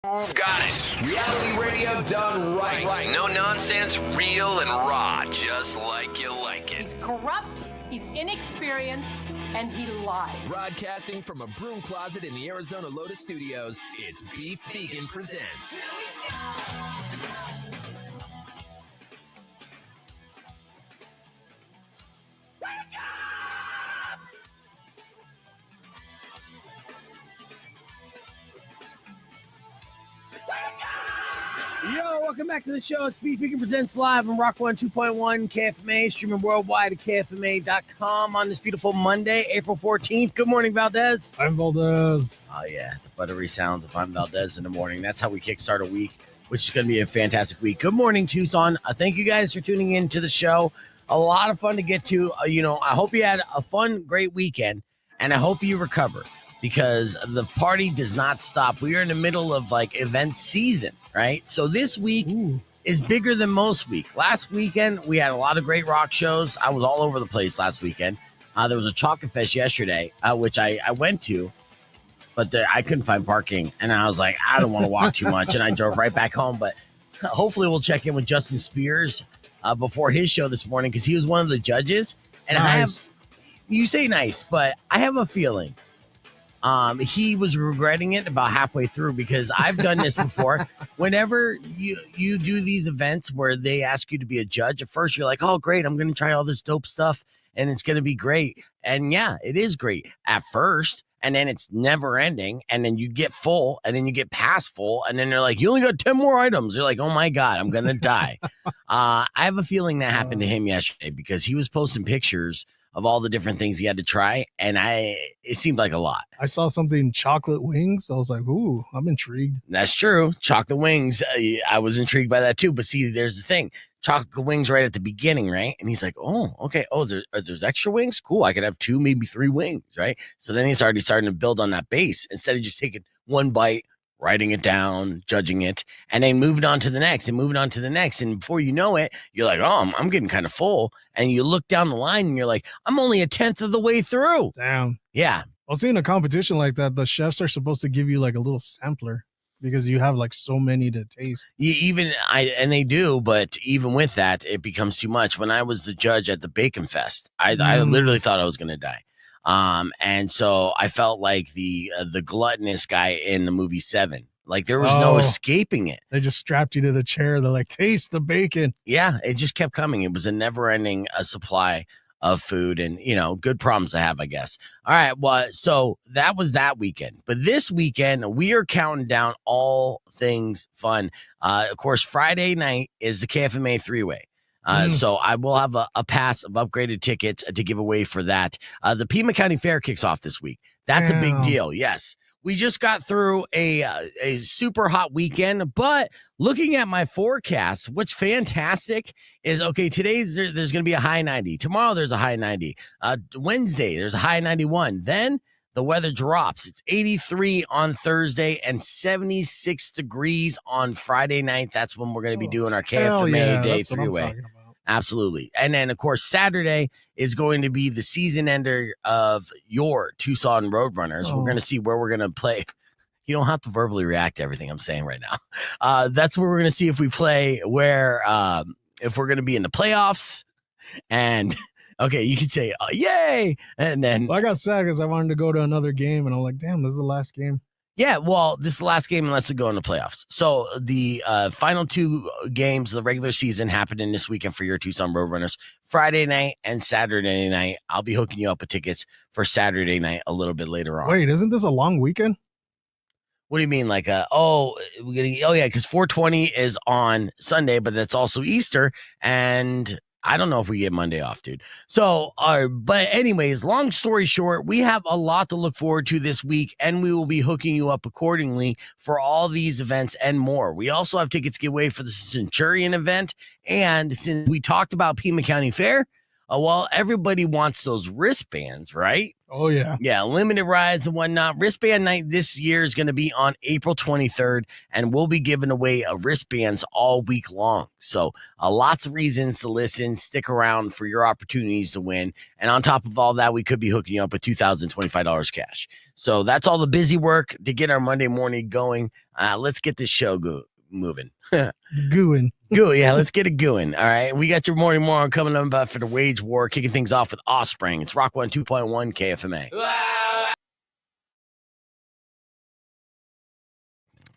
Got it. Reality radio done right. No nonsense, real and raw, just like you like it. He's corrupt, he's inexperienced, and he lies. Broadcasting from a broom closet in the Arizona Lotus Studios, it's Beef Vegan Presents. Yo, welcome back to the show. It's Beef Vegan Presents live on Rock 102.1 KFMA, streaming worldwide at KFMA.com on this beautiful Monday, April 14th. Good morning, Valdez. I'm Valdez. Oh, yeah, the buttery sounds of I'm Valdez in the morning. That's how we kickstart a week, which is going to be a fantastic week. Good morning, Tucson. Thank you guys for tuning in to the show. A lot of fun to get to. I hope you had a fun, great weekend, and I hope you recover because the party does not stop. We are in the middle of, event season. Right? So this week is bigger than most week. Last weekend, we had a lot of great rock shows. I was all over the place last weekend. There was a chocolate fest yesterday, which I went to, but I couldn't find parking. And I was like, I don't want to walk too much. And I drove right back home. But hopefully we'll check in with Justin Spears before his show this morning because he was one of the judges. And nice. You say nice, but I have a feeling he was regretting it about halfway through because I've done this before. Whenever you do these events where they ask you to be a judge, at first you're like, oh, great, I'm going to try all this dope stuff and it's going to be great. And yeah, it is great at first. And then it's never ending. And then you get full and then you get past full. And then they're like, you only got 10 more items. You're like, oh my God, I'm going to die. I have a feeling that happened to him yesterday because he was posting pictures of all the different things he had to try, and it seemed like a lot. I saw something chocolate wings. I was like, ooh, I'm intrigued. That's true. Chocolate wings. I was intrigued by that too. But see, there's the thing. Chocolate wings right at the beginning, right? And he's like, oh, okay. Oh, there's extra wings? Cool. I could have 2, maybe 3 wings, right? So then he's already starting to build on that base instead of just taking one bite, writing it down, judging it, and then moving on to the next and moving on to the next. And before you know it, you're like, oh, I'm getting kind of full. And you look down the line and you're like, I'm only 1/10 of the way through. Damn. Yeah. I'll see in a competition like that, the chefs are supposed to give you like a little sampler because you have like so many to taste. And they do, but even with that, it becomes too much. When I was the judge at the Bacon Fest, I literally thought I was going to die. And so I felt like the gluttonous guy in the movie Seven. Like there was no escaping it. They just strapped you to the chair. They're like, taste the bacon. Yeah, it just kept coming. It was a never-ending supply of food, and good problems to have, I guess. All right, well, so that was that weekend. But this weekend, we are counting down all things fun. Of course, Friday night is the KFMA three-way. So I will have a pass of upgraded tickets to give away for that. The Pima County Fair kicks off this week. That's a big deal. Yes. We just got through a super hot weekend, but looking at my forecast, what's fantastic is, okay, today's there's going to be a high 90. Tomorrow there's a high 90. Wednesday there's a high 91. Then the weather drops. It's 83 on Thursday and 76 degrees on Friday night. That's when we're going to be doing our KFMA Day 3-way. Absolutely. And then, of course, Saturday is going to be the season ender of your Tucson Roadrunners. We're going to see where we're going to play. You don't have to verbally react to everything I'm saying right now. That's where we're going to see if we play if we're going to be in the playoffs. And okay, you could say, yay. And then I got sad because I wanted to go to another game. And I'm like, damn, this is the last game. Yeah, well, this is the last game unless we go into playoffs. So the final 2 games of the regular season happening this weekend for your Tucson Roadrunners, Friday night and Saturday night. I'll be hooking you up with tickets for Saturday night a little bit later on. Wait, isn't this a long weekend? What do you mean? Like, yeah, because 420 is on Sunday, but that's also Easter, and I don't know if we get Monday off, dude. So, but anyways, long story short, we have a lot to look forward to this week, and we will be hooking you up accordingly for all these events and more. We also have tickets to give away for the Centurion event, and since we talked about Pima County Fair, Well, everybody wants those wristbands, right? Oh yeah. Yeah, limited rides and whatnot. Wristband night this year is going to be on April 23rd, and we'll be giving away wristbands all week long. So lots of reasons to listen. Stick around for your opportunities to win. And on top of all that, we could be hooking you up with $2,025 cash. So that's all the busy work to get our Monday morning going. Let's get this show moving. Gooing. Yeah, let's get it going. All right. We got your morning moron coming up for the wage war, kicking things off with Offspring. It's Rock 102.1 KFMA.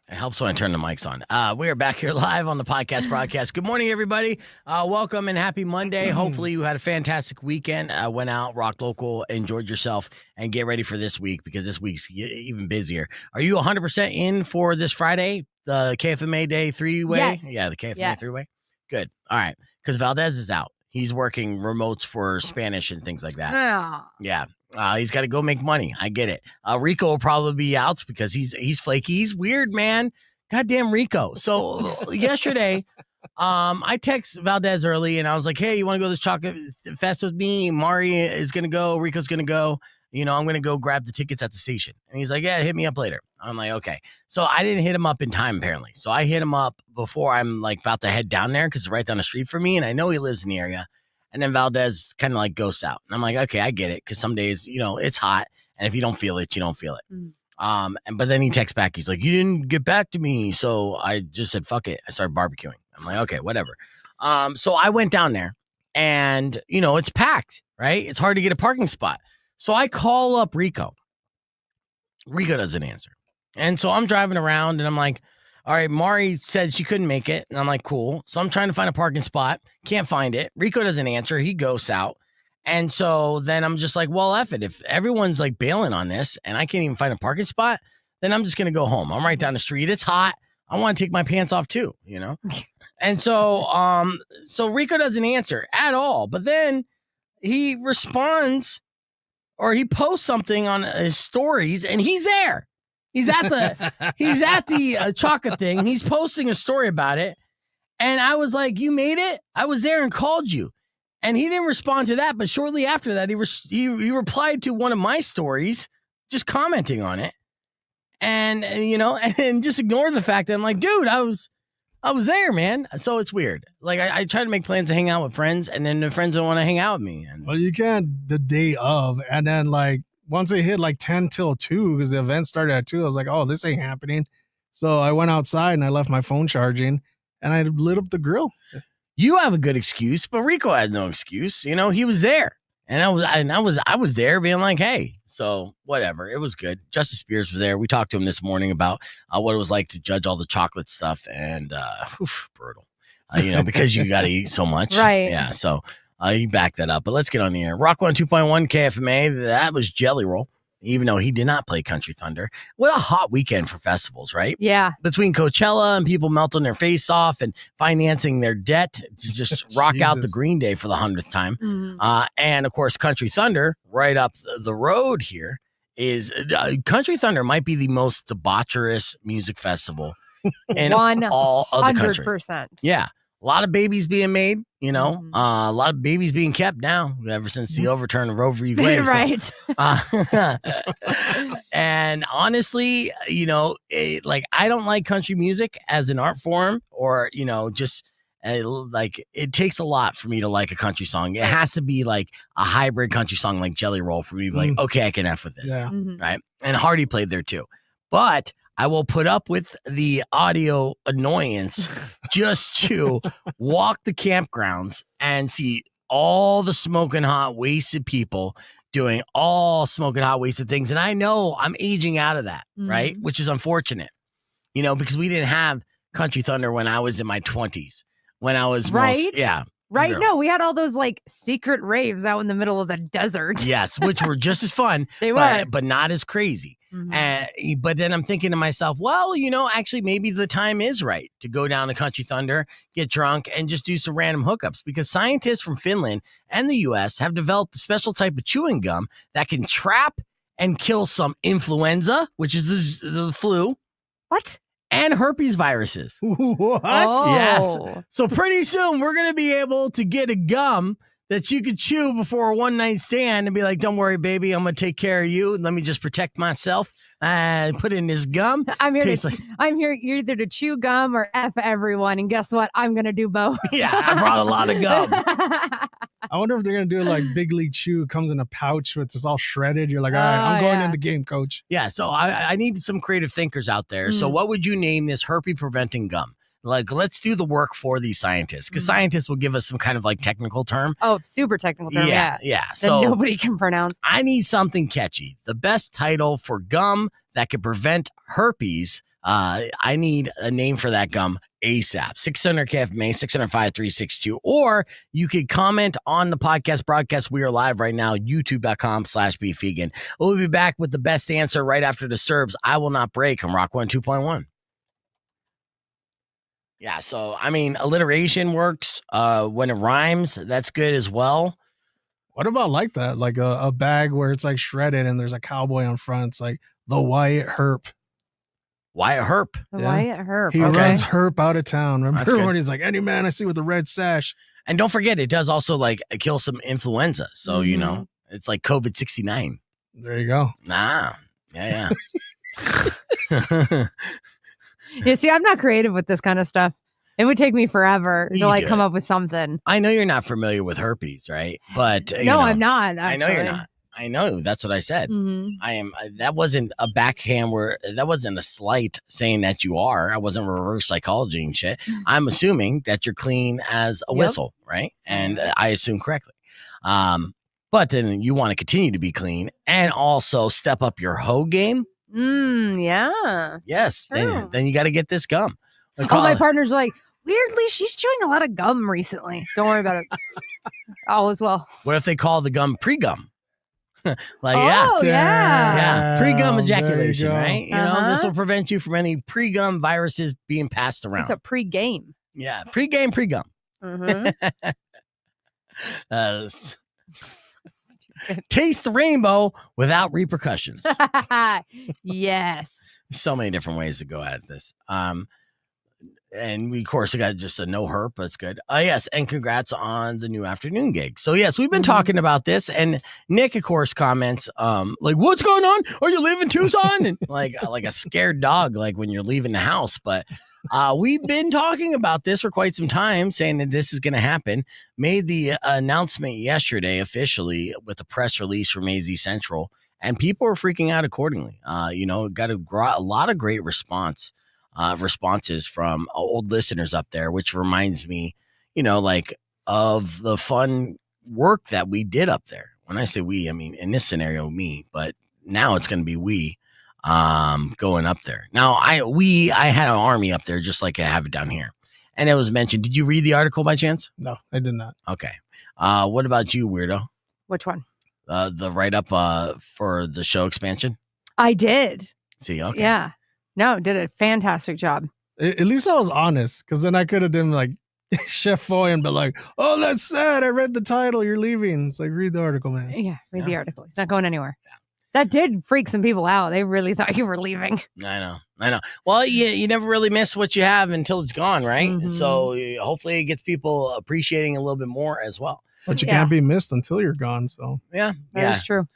It helps when I turn the mics on. We are back here live on the podcast broadcast. Good morning, everybody. Welcome and happy Monday. Hopefully you had a fantastic weekend. Went out, rocked local, enjoyed yourself, and get ready for this week because this week's even busier. Are you 100% in for this Friday? The KFMA Day 3-way? Yes. Yeah, the KFMA Yes. 3-way. Good. All right. Because Valdez is out. He's working remotes for Spanish and things like that. Oh. Yeah. He's got to go make money. I get it. Rico will probably be out because he's flaky. He's weird, man. Goddamn Rico. So yesterday, I text Valdez early and I was like, hey, you want to go to this chocolate fest with me? Mari is going to go. Rico's going to go. I'm going to go grab the tickets at the station. And he's like, yeah, hit me up later. I'm like, okay. So I didn't hit him up in time, apparently. So I hit him up before I'm like about to head down there because it's right down the street from me. And I know he lives in the area. And then Valdez kind of like ghosts out. And I'm like, okay, I get it. Because some days, it's hot. And if you don't feel it, you don't feel it. But then he texts back. He's like, you didn't get back to me. So I just said, fuck it. I started barbecuing. I'm like, okay, whatever. So I went down there and, it's packed, right? It's hard to get a parking spot. So I call up Rico. Rico doesn't answer. And so I'm driving around and I'm like, all right, Mari said she couldn't make it. And I'm like, cool. So I'm trying to find a parking spot. Can't find it. Rico doesn't answer. He ghosts out. And so then I'm just like, well, F it. If everyone's like bailing on this and I can't even find a parking spot, then I'm just going to go home. I'm right down the street. It's hot. I want to take my pants off too, And so, so Rico doesn't answer at all. But then he responds or he posts something on his stories and he's there. He's at the chocolate thing. He's posting a story about it. And I was like, you made it? I was there and called you. And he didn't respond to that. But shortly after that, he replied to one of my stories, just commenting on it. And just ignore the fact that I'm like, dude, I was there, man. So it's weird. Like I try to make plans to hang out with friends and then the friends don't want to hang out with me. And Well, you can't the day of. And then like once it hit like 10 till 2, because the event started at 2, I was like, oh, this ain't happening. So I went outside and I left my phone charging and I lit up the grill. you have a good excuse, but Rico had no excuse. He was there. And I was there being like, hey, so whatever. It was good. Justice Spears was there. We talked to him this morning about what it was like to judge all the chocolate stuff and brutal, because you got to eat so much. Right. Yeah. So you back that up. But let's get on the air. Rock 102.1 KFMA. That was Jelly Roll, even though he did not play Country Thunder. What a hot weekend for festivals, right? Yeah. Between Coachella and people melting their face off and financing their debt to just rock out the Green Day for the 100th time. Mhm. And, of course, Country Thunder right up the road here is Country Thunder might be the most debaucherous music festival in all of the country. 100%. Yeah. A lot of babies being made, Mhm. a lot of babies being kept now ever since the overturn of Roe v. Wade. Right. And honestly, I don't like country music as an art form or, just it takes a lot for me to like a country song. It has to be like a hybrid country song like Jelly Roll for me to be like, okay, I can F with this. Yeah. Mhm. Right. And Hardy played there too. But I will put up with the audio annoyance just to walk the campgrounds and see all the smoking hot, wasted people doing all smoking hot, wasted things. And I know I'm aging out of that, right? Which is unfortunate, because we didn't have Country Thunder when I was in my 20s, when I was Right? Right. Zero. No, we had all those like secret raves out in the middle of the desert. Yes, which were just as fun, They were. but not as crazy. Mhm. But then I'm thinking to myself, well, actually maybe the time is right to go down to Country Thunder, get drunk, and just do some random hookups because scientists from Finland and the U.S. have developed a special type of chewing gum that can trap and kill some influenza, which is the flu, What? and herpes viruses. What? Oh. Yes. So pretty soon we're going to be able to get a gum that you could chew before a one night stand and be like, don't worry, baby, I'm going to take care of you. Let me just protect myself. Put in this gum. I'm here. Tastes like- I'm here either to chew gum or F everyone. And guess what? I'm going to do both. Yeah, I brought a lot of gum. I wonder if they're gonna do it like Big League Chew. It comes in a pouch with it's all shredded. You're like, all right, I'm going in the game, coach. Yeah, so I need some creative thinkers out there. So what would you name this herpes preventing gum? Like, let's do the work for these scientists, because scientists will give us some kind of like technical term. Oh, super technical term. Yeah. That So nobody can pronounce. I need something catchy. The best title for gum that could prevent herpes. I need a name for that gum ASAP. 600 KFMA 605-362. Or you could comment on the podcast broadcast. We are live right now, youtube.com/beefvegan. We'll be back with the best answer right after the Serbs. I Will Not Break on Rock 102.1. Yeah, so I mean, alliteration works. When it rhymes, that's good as well. What about like that? Like a bag where it's like shredded and there's a cowboy on front. It's like the Wyatt Herp. Wyatt Herp. The Yeah. Wyatt Herp. He runs Herp out of town. That's Remember good. when he's like, any man I see with a red sash. And don't forget, it does also like kill some influenza. So, you know, it's like COVID-69. There you go. Nah. Yeah. Yeah, see, I'm not creative with this kind of stuff. It would take me forever to You like do come it. up with something. I know you're not familiar with herpes, right? But you No, know, I'm not. I know you're actually. not. I know. That's what I said. Mhm. I am. That wasn't a backhand where that wasn't a slight saying that you are. I wasn't reverse psychology and shit. I'm assuming that you're clean as a Yep. whistle, right? And I assume correctly. But then you want to continue to be clean and also step up your hoe game. Yeah. Yes. True. Then you got to get this gum. They Oh, call my it- partner's like, weirdly, she's chewing a lot of gum recently. Don't worry about it. All is well. What if they call the gum pre-gum? Like, Oh, yeah. Yeah, pre-gum There you ejaculation, go. right? You know, this Uh-huh. will prevent you from any pre-gum viruses being passed around. It's a pre-game. Yeah, pre-game, pre-gum. Mhm. Taste the rainbow without repercussions. Yes. So many different ways to go at this. And we, of course, got just a no herp. That's good. Yes. And congrats on the new afternoon gig. So, yes, we've been talking about this. And Nick, of course, comments like, what's going on? Are you leaving Tucson? And like a scared dog, like when you're leaving the house. But we've been talking about this for quite some time, saying that this is going to happen. Made the announcement yesterday officially with a press release from AZ Central. And people are freaking out accordingly. You know, got a lot of great responses from old listeners up there, which reminds me, you know, like of the fun work that we did up there. When I say we, I mean, in this scenario, me, but now it's going to be we going up there. Now, I had an army up there just like I have it down here. And it was mentioned. Did you read the article by chance? No, I did not. Okay. What about you, Weirdo? Which one? The write-up for the show expansion? I did. See, okay. Yeah. No, did a fantastic job. At least I was honest, because then I could have done like Chef Foy and be like, oh, that's sad. I read the title. You're leaving. It's like, read the article, man. Yeah, read Yeah. the article. It's not going anywhere. That did freak some people out. They really thought you were leaving. I know. Well, you never really miss what you have until it's gone, right? Mhm. So hopefully it gets people appreciating a little bit more as well. But you Yeah. can't be missed until you're gone. So Yeah. That is true.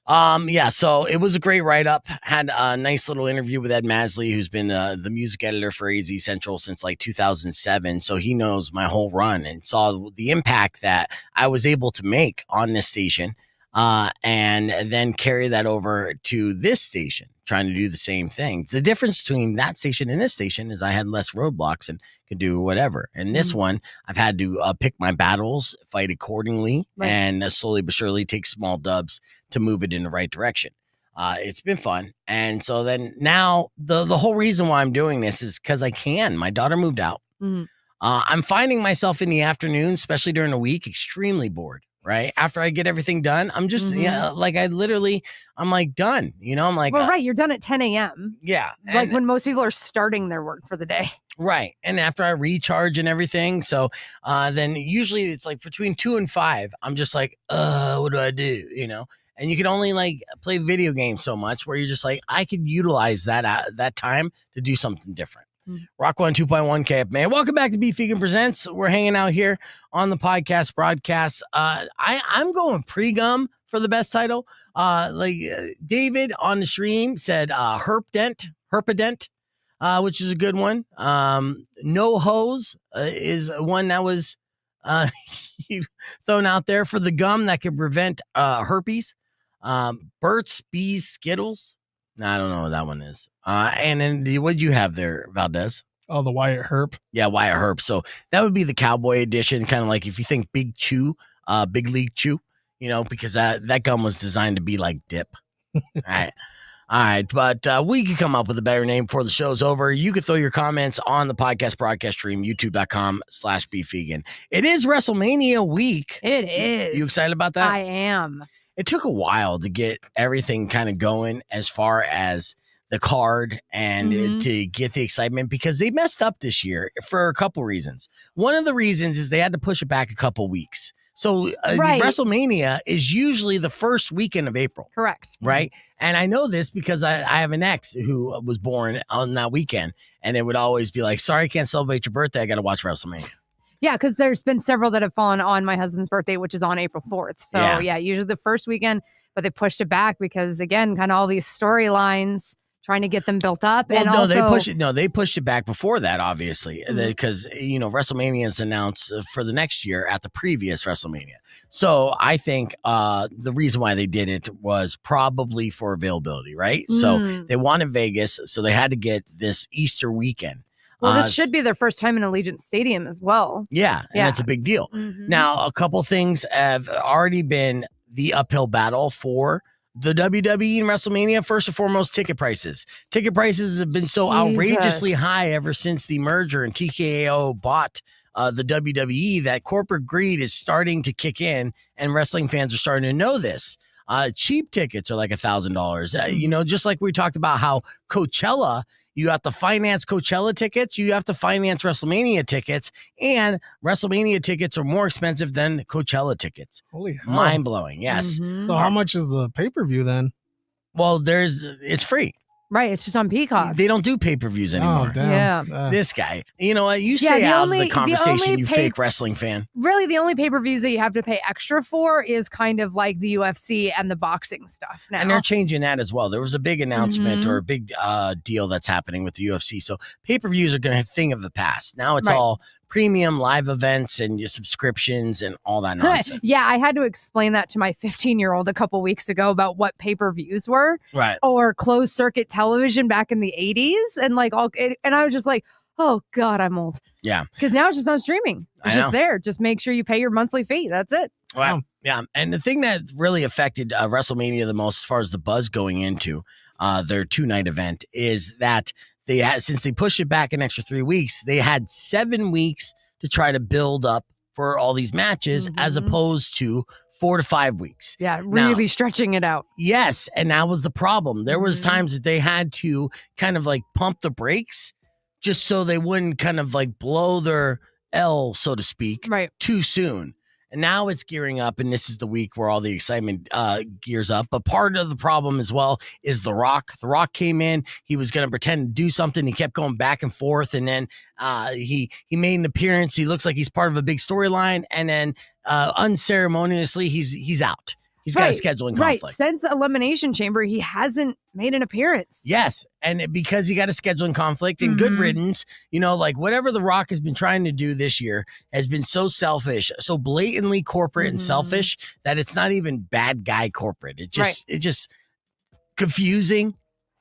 Yeah, so it was a great write-up. Had a nice little interview with Ed Masley, who's been the music editor for AZ Central since like 2007. So he knows my whole run and saw the impact that I was able to make on this station, and then carry that over to this station, trying to do the same thing. The difference between that station and this station is I had less roadblocks and could do whatever. And this one, I've had to pick my battles, fight accordingly, Right. and slowly but surely take small dubs to move it in the right direction. It's been fun. And so then now the whole reason why I'm doing this is because I can. My daughter moved out. Mhm. I'm finding myself in the afternoon, especially during the week, extremely bored. Right after I get everything done, I'm just like I'm like done. You know, I'm like, Well, right. You're done at 10 a.m. yeah, Like and- when most people are starting their work for the day. right. And after I recharge and everything, so then usually it's like between 2 and 5. I'm just like, what do I do? You know. And you can only like play video games so much where you're just like, I could utilize that time to do something different. Rock 102.1 KF, man. Welcome back to Beef Vegan Presents. We're hanging out here on the podcast broadcast. I'm going pre-gum for the best title. David on the stream said Herpident, which is a good one. No Hose is one that was thrown out there for the gum that could prevent herpes. Burt's Bees Skittles. No, I don't know what that one is. And then what did you have there, Valdez? Oh, the Wyatt Herp. Yeah, Wyatt Herp. So that would be the cowboy edition, kind of like if you think Big Chew, Big League Chew, because that gum was designed to be like dip. All right. But we could come up with a better name before the show's over. You could throw your comments on the podcast broadcast stream, youtube.com/beefvegan. It is WrestleMania week. It is. You excited about that? I am. It took a while to get everything kind of going as far as the card and to get the excitement because they messed up this year for a couple reasons. One of the reasons is they had to push it back a couple weeks. So WrestleMania is usually the first weekend of April. Correct. Right. And I know this because I have an ex who was born on that weekend and it would always be like, sorry, I can't celebrate your birthday. I got to watch WrestleMania. Yeah, because there's been several that have fallen on my husband's birthday, which is on April 4th. So yeah, usually the first weekend, but they pushed it back because again, kind of all these storylines trying to get them built up. Well, and they pushed it back before that, obviously, because WrestleMania is announced for the next year at the previous WrestleMania. So I think the reason why they did it was probably for availability, right? So they wanted Vegas, so they had to get this Easter weekend. Well, this should be their first time in Allegiant Stadium as well. Yeah, and it's a big deal. Now, a couple things have already been the uphill battle for the WWE and WrestleMania. First and foremost, ticket prices. Ticket prices have been so outrageously high ever since the merger and TKO bought the WWE that corporate greed is starting to kick in, and wrestling fans are starting to know this. Cheap tickets are like $1,000. Just like we talked about how Coachella, you have to finance Coachella tickets, you have to finance WrestleMania tickets, and WrestleMania tickets are more expensive than Coachella tickets. Holy hell. Mind blowing, yes. So how much is the pay-per-view then? Well, it's free. Right, it's just on Peacock. They don't do pay-per-views anymore. Oh, damn. Yeah. This guy. You know what? You stay out of the conversation, you fake wrestling fan. Really, the only pay-per-views that you have to pay extra for is kind of like the UFC and the boxing stuff now. And they're changing that as well. There was a big announcement or a big deal that's happening with the UFC. So pay-per-views are going to be a thing of the past. Now it's all premium live events and your subscriptions and all that nonsense. Yeah, I had to explain that to my 15-year-old a couple weeks ago about what pay-per-views were. Right. Or closed circuit television back in the 80s. And and I was just like, oh God, I'm old. Yeah. Because now it's just on streaming. It's just there. Just make sure you pay your monthly fee. That's it. Wow. Yeah. And the thing that really affected WrestleMania the most as far as the buzz going into their 2-night event is that they had, since they pushed it back an extra 3 weeks, they had 7 weeks to try to build up for all these matches as opposed to 4 to 5 weeks. Yeah, really stretching it out. Yes, and that was the problem. There was times that they had to kind of like pump the brakes just so they wouldn't kind of like blow their L, so to speak, too soon. And now it's gearing up, and this is the week where all the excitement gears up. But part of the problem as well is The Rock. The Rock came in. He was going to pretend to do something. He kept going back and forth, and then he made an appearance. He looks like he's part of a big storyline, and then unceremoniously, he's out. He's got a scheduling conflict. Right. Since Elimination Chamber, he hasn't made an appearance. Yes. And because he got a scheduling conflict and good riddance, like whatever The Rock has been trying to do this year has been so selfish, so blatantly corporate and selfish that it's not even bad guy corporate. It's just confusing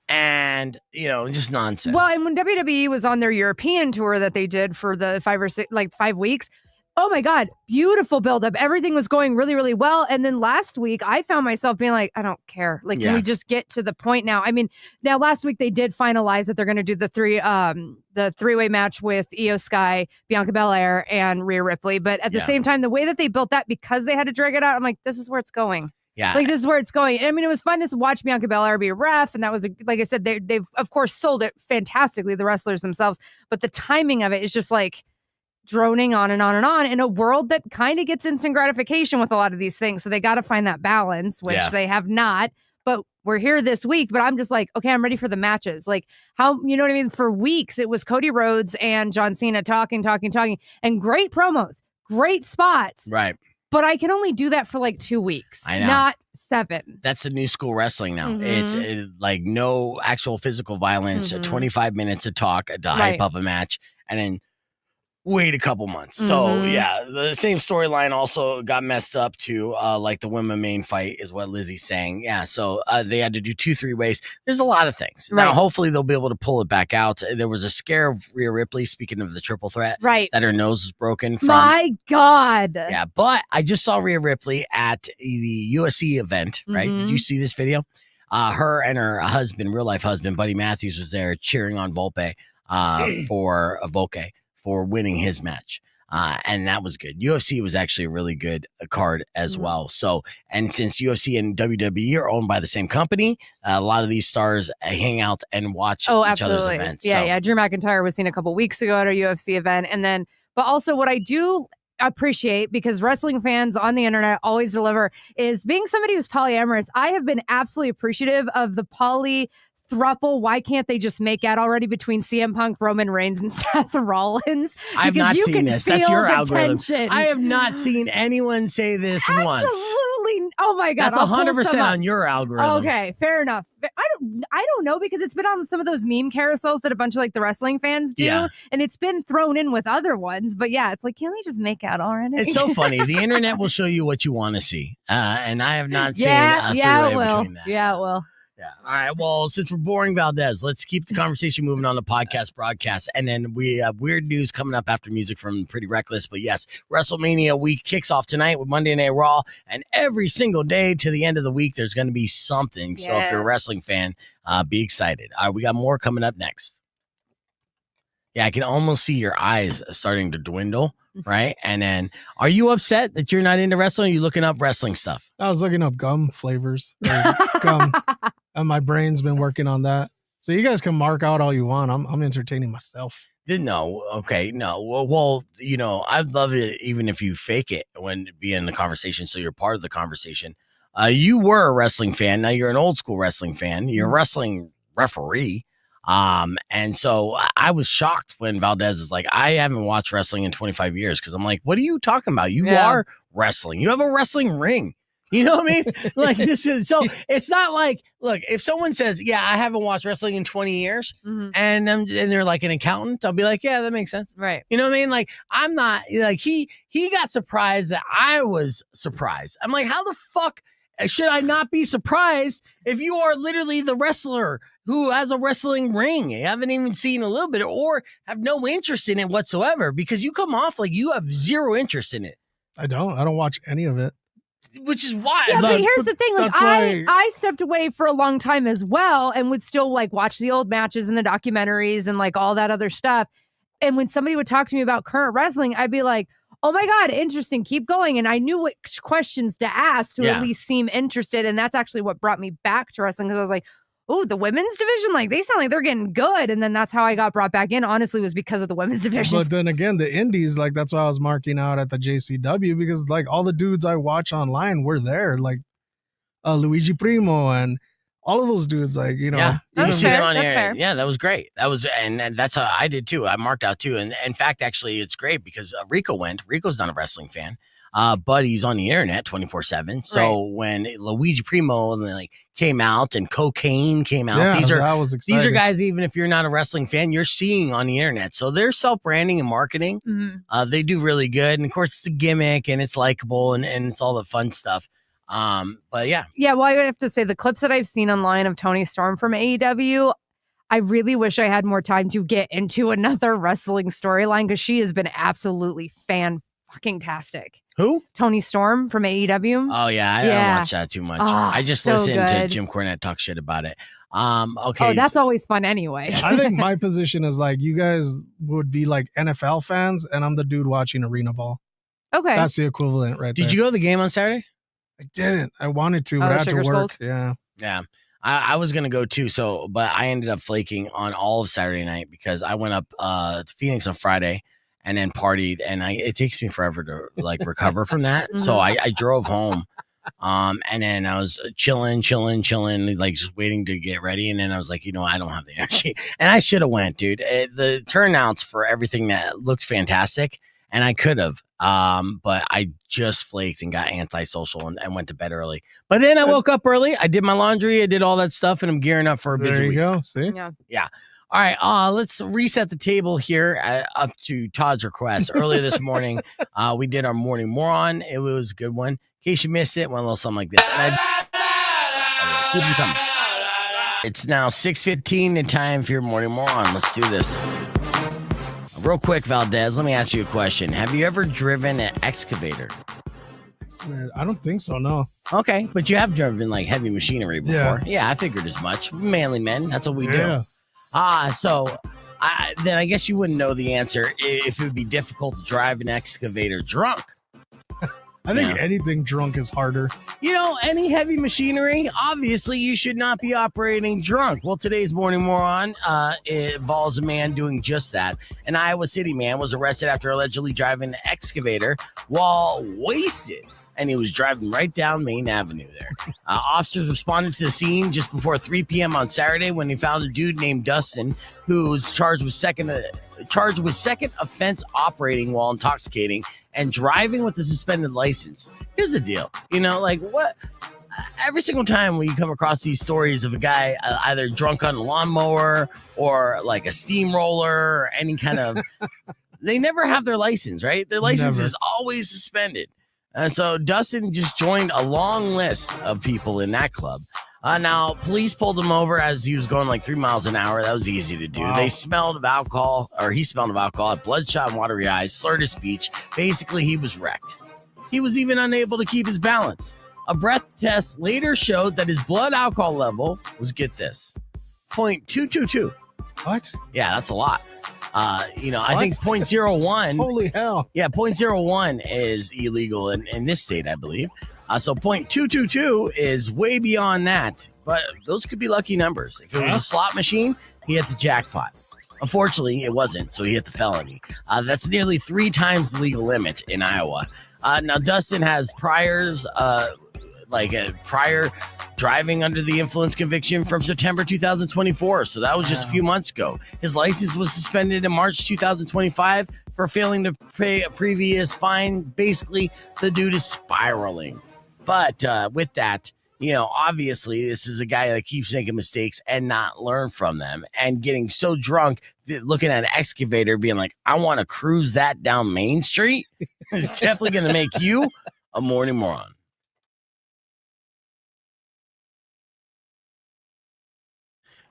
and, just nonsense. Well, and when WWE was on their European tour that they did for the 5 weeks, oh my God, beautiful buildup. Everything was going really, really well. And then last week, I found myself being like, I don't care. Can we just get to the point now? I mean, now last week they did finalize that they're going to do the three-way match with Io Sky, Bianca Belair, and Rhea Ripley. But at the same time, the way that they built that, because they had to drag it out, I'm like, this is where it's going. Yeah. This is where it's going. I mean, it was fun to watch Bianca Belair be a ref. And that was, like I said, they've of course sold it fantastically, the wrestlers themselves. But the timing of it is just like droning on and on and on in a world that kind of gets instant gratification with a lot of these things. So they got to find that balance, which they have not. But we're here this week, but I'm just like, okay, I'm ready for the matches. Like how, you know what I mean? For weeks, it was Cody Rhodes and John Cena talking, and great promos, great spots. Right. But I can only do that for like 2 weeks, I know. not 7. That's the new school wrestling now. It's like no actual physical violence, 25 minutes of talk to hype up a match, and then wait a couple months. So yeah, the same storyline also got messed up too. Like the women main fight is what Lizzie's saying. Yeah, so they had to do 2 3-ways. There's a lot of things. Right. Now hopefully they'll be able to pull it back out. There was a scare of Rhea Ripley, speaking of the triple threat, right? That her nose was broken from. My God. Yeah, but I just saw Rhea Ripley at the USC event, right? Did you see this video? Her and her husband, real life husband, Buddy Matthews, was there cheering on Volpe for winning his match. And that was good. UFC was actually a really good card as well. So, and since UFC and WWE are owned by the same company, a lot of these stars hang out and watch each other's events. Yeah, so. yeah. Drew McIntyre was seen a couple weeks ago at our UFC event. And then, but also what I do appreciate, because wrestling fans on the internet always deliver, is being somebody who's polyamorous. I have been absolutely appreciative of the thruple. Why can't they just make out already between CM Punk, Roman Reigns, and Seth Rollins? I've not seen this. That's your algorithm. Tension. I have not seen anyone say this once. Absolutely. Oh my God. That's 100% on your algorithm. Okay, fair enough. I don't know, because it's been on some of those meme carousels that a bunch of like the wrestling fans do, and it's been thrown in with other ones. But yeah, it's like, can't they just make out already? It's so funny. The internet will show you what you want to see, and I have not seen it will. between that. Yeah, it will. Yeah. All right. Well, since we're boring Valdez, let's keep the conversation moving on the podcast broadcast. And then we have weird news coming up after music from Pretty Reckless. But yes, WrestleMania week kicks off tonight with Monday Night Raw. And every single day to the end of the week, there's going to be something. Yes. So if you're a wrestling fan, be excited. All right. We got more coming up next. Yeah, I can almost see your eyes starting to dwindle. Right. And then are you upset that you're not into wrestling? Or are you looking up wrestling stuff? I was looking up gum flavors. Gum. And my brain's been working on that. So you guys can mark out all you want. I'm entertaining myself. No. Okay. No. Well, you know, I'd love it even if you fake it when be in the conversation. So you're part of the conversation. You were a wrestling fan. Now you're an old school wrestling fan. You're a wrestling referee. And so I was shocked when Valdez is like, I haven't watched wrestling in 25 years. Cause I'm like, what are you talking about? You are wrestling. You have a wrestling ring. You know what I mean? Like this is, so it's not like, look, if someone says, yeah, I haven't watched wrestling in 20 years and they're like an accountant, I'll be like, yeah, that makes sense. Right. You know what I mean? Like, I'm not like, he got surprised that I was surprised. I'm like, how the fuck should I not be surprised if you are literally the wrestler who has a wrestling ring? You haven't even seen a little bit or have no interest in it whatsoever, because you come off like you have zero interest in it. I don't watch any of it. Which is why. Yeah, but here's the thing. Like I stepped away for a long time as well, and would still like watch the old matches and the documentaries and like all that other stuff. And when somebody would talk to me about current wrestling, I'd be like, oh my God, interesting. Keep going. And I knew what questions to ask to at least seem interested. And that's actually what brought me back to wrestling, because I was like, oh, the women's division, like they sound like they're getting good. And then that's how I got brought back in, honestly, was because of the women's division. But then again, the indies, like that's why I was marking out at the JCW, because like all the dudes I watch online were there, like Luigi Primo and all of those dudes, like, you know. Yeah, you see them on that's air. fair. Yeah, that was great. That was, and that's how I did too. I marked out too. And in fact, actually, it's great because Rico went. Rico's not a wrestling fan. But he's on the internet 24/7. So when Luigi Primo like came out and Cocaine came out, these are guys, even if you're not a wrestling fan, you're seeing on the internet. So they're self-branding and marketing. They do really good. And of course it's a gimmick and it's likable and it's all the fun stuff. But yeah. Yeah, well, I have to say the clips that I've seen online of Toni Storm from AEW, I really wish I had more time to get into another wrestling storyline, because she has been absolutely fan-fucking-tastic. Who? Toni Storm from AEW. Oh yeah, I don't watch that too much. I just listen to Jim Cornette talk shit about it. Okay. Oh, that's always fun anyway. I think my position is like, you guys would be like NFL fans, and I'm the dude watching arena ball. Okay. That's the equivalent right there. Did you go to the game on Saturday? I didn't. I wanted to, but I had to work. Skulls? Yeah. Yeah. I was going to go too. So, but I ended up flaking on all of Saturday night because I went up to Phoenix on Friday and then partied, and it takes me forever to like recover from that. So I drove home And then I was chilling, like just waiting to get ready. And then I was like, I don't have the energy. And I should have went, dude. The turnouts for everything that looked fantastic, and I could have. But I just flaked and got antisocial and went to bed early. But then I woke up early. I did my laundry. I did all that stuff, and I'm gearing up for a busy week. There you go. See? Yeah. All right, let's reset the table here up to Todd's request. Earlier this morning, we did our morning moron. It was a good one. In case you missed it, went a little something like this. Keep them coming. It's now 6:15 and time for your morning moron. Let's do this. Real quick, Valdez, let me ask you a question. Have you ever driven an excavator? I don't think so, no. Okay, but you have driven like heavy machinery before. Yeah, I figured as much. Manly men, that's what we do. So then I guess you wouldn't know the answer if it would be difficult to drive an excavator drunk. I think anything drunk is harder. Any heavy machinery, obviously you should not be operating drunk. Well, today's morning moron involves a man doing just that. An Iowa City man was arrested after allegedly driving an excavator while wasted. And he was driving right down Main Avenue there. Officers responded to the scene just before 3 p.m. on Saturday when they found a dude named Dustin who was charged with second offense operating while intoxicating and driving with a suspended license. Here's the deal. What? Every single time when you come across these stories of a guy either drunk on a lawnmower or like a steamroller or any kind of, they never have their license, right? Their license is always suspended. So Dustin just joined a long list of people in that club. Now, police pulled him over as he was going like 3 miles an hour. That was easy to do. Wow. He smelled of alcohol, had bloodshot and watery eyes, slurred his speech. Basically, he was wrecked. He was even unable to keep his balance. A breath test later showed that his blood alcohol level was, get this, 0.222. What? Yeah, that's a lot. I think 0.01. Holy hell. Yeah, 0.01 is illegal in this state, I believe. So 0.222 is way beyond that. But those could be lucky numbers. If it was a slot machine, he hit the jackpot. Unfortunately, it wasn't, so he hit the felony. That's nearly 3 times the legal limit in Iowa. Now, Dustin has prior driving under the influence conviction from September 2024. So that was just a few months ago. His license was suspended in March 2025 for failing to pay a previous fine. Basically, the dude is spiraling. But with that, obviously this is a guy that keeps making mistakes and not learn from them and getting so drunk, looking at an excavator being like, I want to cruise that down Main Street. It's definitely going to make you a morning moron.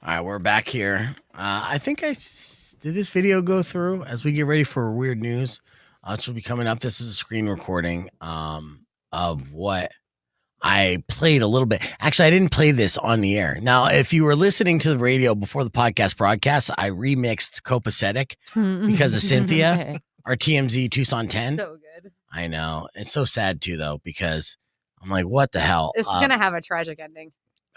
All right, we're back here. I think did this video go through as we get ready for weird news? It should be coming up. This is a screen recording of what I played a little bit. Actually, I didn't play this on the air. Now, if you were listening to the radio before the podcast broadcast, I remixed Copacetic because of Cynthia, our TMZ Tucson 10. So good. I know. It's so sad too, though, because I'm like, what the hell? This is going to have a tragic ending.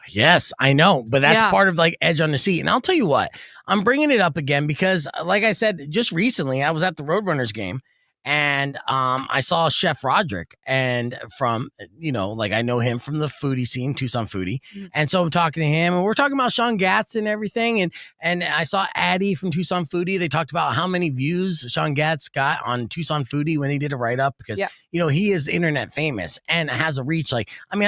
Yes, I know, but that's part of like edge on the seat. And I'll tell you what, I'm bringing it up again because, like I said, just recently I was at the Roadrunners game and I saw Chef Roderick and from, I know him from the foodie scene, Tucson Foodie. Mm-hmm. And so I'm talking to him and we're talking about Sean Gatz and everything. And I saw Addie from Tucson Foodie. They talked about how many views Sean Gatz got on Tucson Foodie when he did a write-up because, he is internet famous and has a reach. I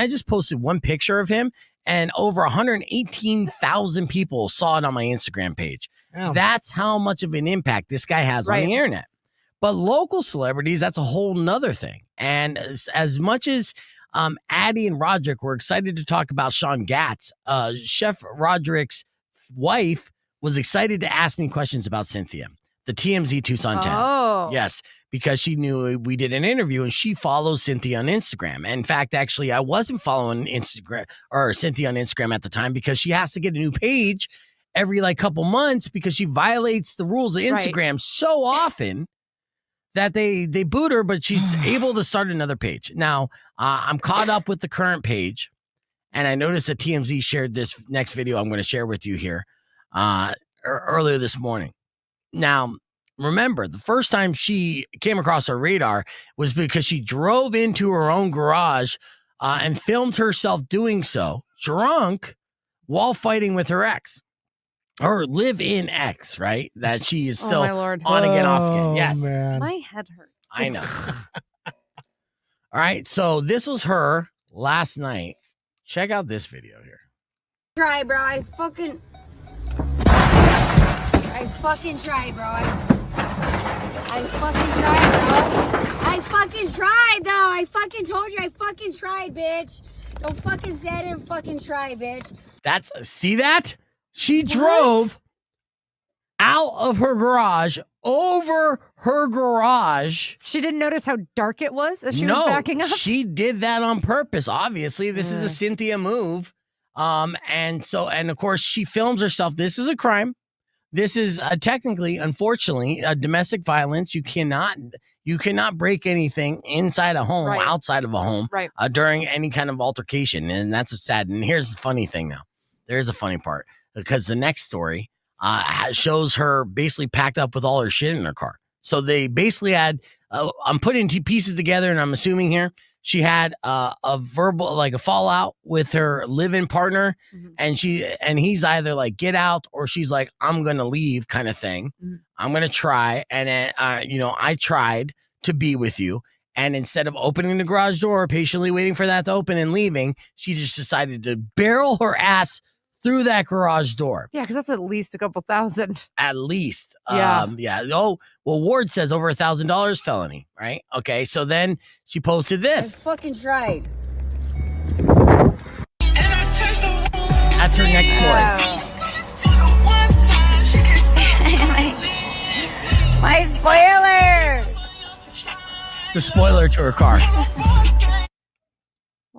just posted one picture of him and over 118,000 people saw it on my Instagram page. Oh. That's how much of an impact this guy has on the internet. But local celebrities, that's a whole nother thing. And as much as Addie and Roderick were excited to talk about Sean Gatz, Chef Roderick's wife was excited to ask me questions about Cynthia, the TMZ Tucson 10. Oh. Yes, because she knew we did an interview and she follows Cynthia on Instagram. And in fact, actually, I wasn't following Instagram or Cynthia on Instagram at the time because she has to get a new page every couple months because she violates the rules of Instagram so often that they boot her, but she's able to start another page. Now, I'm caught up with the current page and I noticed that TMZ shared this next video I'm going to share with you here earlier this morning. Now, remember, the first time she came across our radar was because she drove into her own garage and filmed herself doing so, drunk, while fighting with her ex. Her live-in ex, right? That she is still my Lord. on again, off again. Yes. Man. My head hurts. I know. All right, so this was her last night. Check out this video here. Try, bro. I fucking tried, bro. I fucking tried, bro. I fucking tried, though. I fucking told you I fucking tried, bitch. Don't fucking say I didn't fucking try, bitch. See that? She drove out of her garage, over her garage. She didn't notice how dark it was as she was backing up? She did that on purpose. Obviously, this is a Cynthia move. And of course, she films herself. This is a crime. This is technically, unfortunately, domestic violence. You cannot break anything inside a home, outside of a home, during any kind of altercation. And that's sad. And here's the funny thing now. There's a funny part, because the next story shows her basically packed up with all her shit in her car. So they basically had, I'm putting two pieces together, and I'm assuming here, she had a verbal, like a fallout with her live-in partner, and he's either like, get out, or she's like, I'm going to leave kind of thing. I'm going to try. And then, I tried to be with you. And instead of opening the garage door, patiently waiting for that to open and leaving, she just decided to barrel her ass through that garage door. Yeah, because that's at least a couple thousand. At least. Yeah. Oh, well, Ward says over $1,000 felony, right? Okay, so then she posted this. I fucking tried. That's her next story. My spoiler! The spoiler to her car.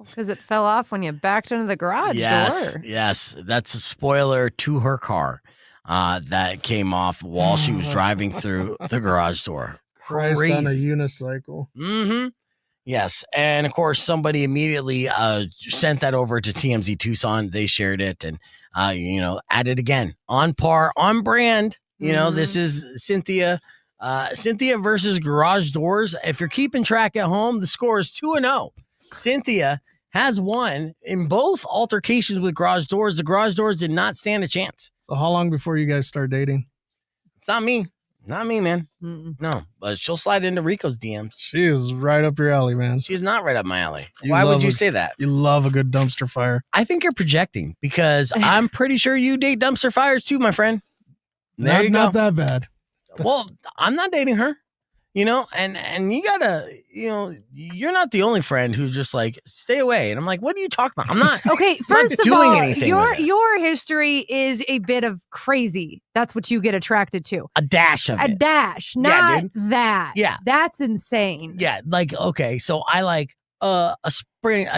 Because it fell off when you backed into the garage door. Yes, that's a spoiler to her car that came off while she was driving through the garage door. Christ Crazy. on a unicycle. Mm-hmm. Yes, and of course, somebody immediately sent that over to TMZ Tucson. They shared it and, added again. On par, on brand. This is Cynthia. Cynthia versus garage doors. If you're keeping track at home, the score is 2-0. Cynthia has won in both altercations with garage doors. The garage doors did not stand a chance. So how long before you guys start dating? It's not me. Not me, man. No, but she'll slide into Rico's DMs. She is right up your alley, man. She's not right up my alley. Why would you say that? You love a good dumpster fire. I think you're projecting, because I'm pretty sure you date dumpster fires too, my friend. There you go. Not that bad. Well, I'm not dating her. And you gotta, you're not the only friend who's just like, stay away. And I'm like, what are you talking about? I'm not. Okay, I'm first not of doing all, anything your history is a bit of crazy. That's what you get attracted to. A dash of A it. dash, not dude. that. Yeah. That's insane. Yeah, like, okay, so I like a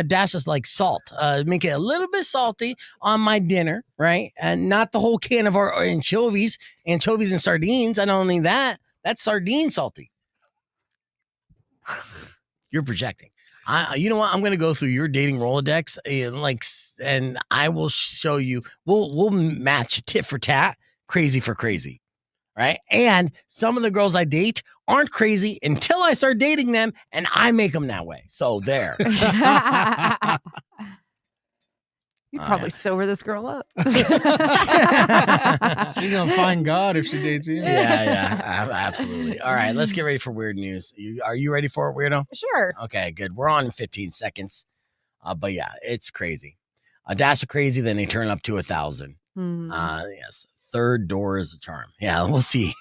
dash of like salt. Make it a little bit salty on my dinner, right? And not the whole can of our anchovies and sardines. I don't need that. That's sardine salty. You're projecting. You know what? I'm gonna go through your dating Rolodex and I will show you. We'll match tit for tat, crazy for crazy, right? And some of the girls I date aren't crazy until I start dating them, and I make them that way. So there. You'd probably sober this girl up. She's gonna find God if she dates you. Yeah, absolutely. All right, let's get ready for weird news. Are you ready for it, Weirdo? Sure. Okay, good. We're on in 15 seconds. But yeah, it's crazy. A dash of crazy, then they turn up to 1,000. Yes. Third door is a charm. Yeah, we'll see.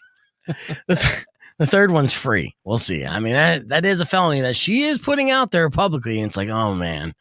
The third one's free. We'll see. I mean, that is a felony that she is putting out there publicly. And it's like, oh, man.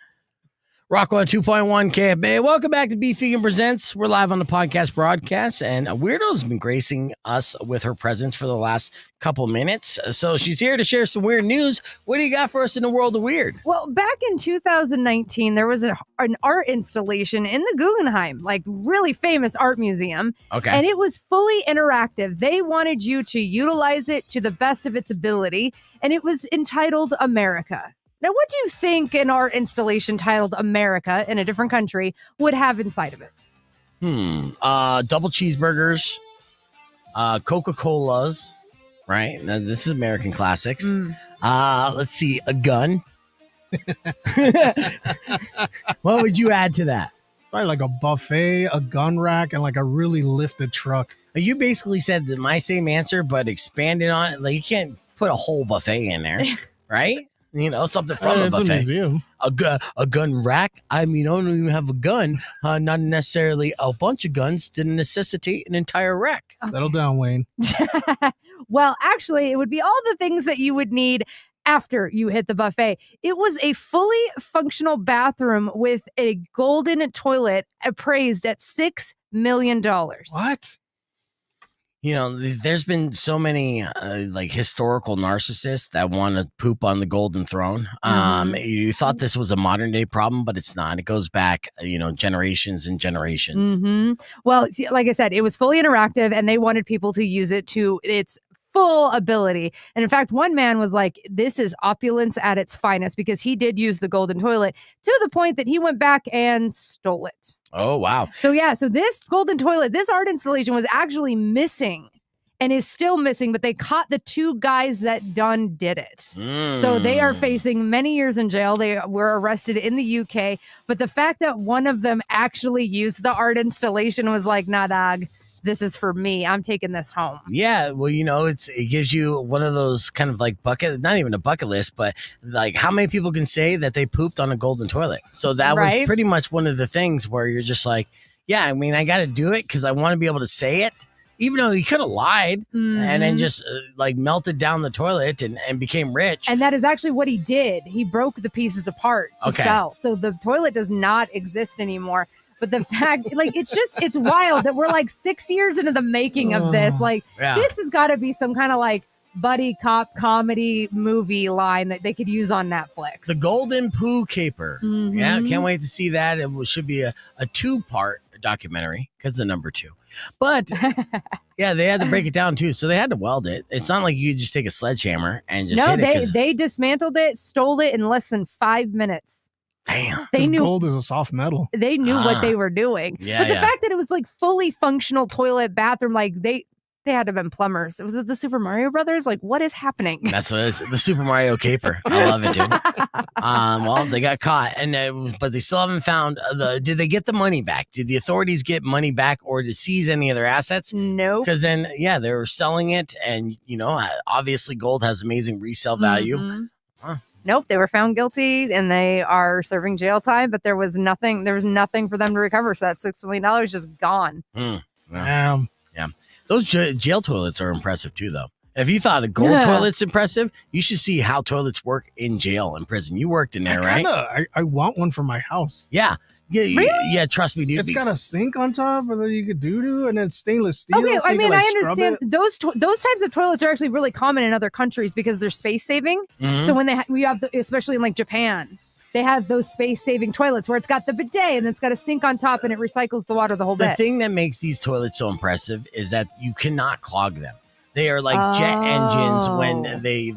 Rocco at 2.1 KFA. Welcome back to Beef Vegan Presents. We're live on the podcast broadcast, and Weirdo's been gracing us with her presence for the last couple minutes. So she's here to share some weird news. What do you got for us in the world of weird? Well, back in 2019, there was an art installation in the Guggenheim, like really famous art museum. Okay. And it was fully interactive. They wanted you to utilize it to the best of its ability, and it was entitled America. Now, what do you think an art installation titled America in a different country would have inside of it? Double cheeseburgers, Coca-Colas, right? Now, this is American classics. Let's see, a gun. What would you add to that? Probably like a buffet, a gun rack, and like a really lifted truck. You basically said my same answer, but expanded on it. Like you can't put a whole buffet in there, right? You know, something from a It's buffet. a museum. A gun rack. I mean, you don't even have a gun. Not necessarily a bunch of guns to necessitate an entire rack. Settle down, Wayne. Well, actually, it would be all the things that you would need after you hit the buffet. It was a fully functional bathroom with a golden toilet appraised at $6 million. What? You know, there's been so many like historical narcissists that want to poop on the golden throne. You thought this was a modern day problem, but it's not. It goes back, generations and generations. Well, like I said, it was fully interactive and they wanted people to use it to its full ability. And in fact, one man was like, this is opulence at its finest, because he did use the golden toilet to the point that he went back and stole it. Oh, wow. So this golden toilet, this art installation was actually missing and is still missing, but they caught the two guys that did it. So they are facing many years in jail. They were arrested in the UK, but the fact that one of them actually used the art installation was like, nah, dog, this is for me. I'm taking this home. Yeah, well, it gives you one of those kind of like not even a bucket list, but like how many people can say that they pooped on a golden toilet? So that was pretty much one of the things where you're just like, yeah, I mean, I got to do it because I want to be able to say it, even though he could have lied and then just like melted down the toilet and became rich. And that is actually what he did. He broke the pieces apart to sell. So the toilet does not exist anymore. But the fact, like, it's wild that we're like 6 years into the making of this. Like, this has got to be some kind of like buddy cop comedy movie line that they could use on Netflix. The Golden Poo Caper. Yeah, can't wait to see that. It should be a 2-part documentary because the number 2. But yeah, they had to break it down too. So they had to weld it. It's not like you just take a sledgehammer and just hit it. They dismantled it, stole it in less than 5 minutes. Damn. They knew gold is a soft metal. They knew what they were doing. Yeah, but the fact that it was like fully functional toilet bathroom, like they had to have been plumbers. Was it the Super Mario Brothers? Like, what is happening? That's what it is. The Super Mario Caper. I love it, dude. Well, they got caught, but they still haven't found did they get the money back? Did the authorities get money back or to seize any of their assets? No. Because then, they were selling it, and obviously gold has amazing resale value. Nope, they were found guilty and they are serving jail time, but there was nothing for them to recover. So that $6 million is just gone. Yeah. Those jail toilets are impressive too, though. If you thought a gold toilet's impressive, you should see how toilets work in jail and prison. You worked in there, right? I want one for my house. Yeah. Really? Yeah, trust me, dude. It's got a sink on top, and then you could doo-doo, and it's stainless steel. Okay, so I mean, I understand it. those types of toilets are actually really common in other countries because they're space saving. So when we have, especially in like Japan, they have those space saving toilets where it's got the bidet and it's got a sink on top and it recycles the water the whole bit. The thing that makes these toilets so impressive is that you cannot clog them. They are like jet engines when they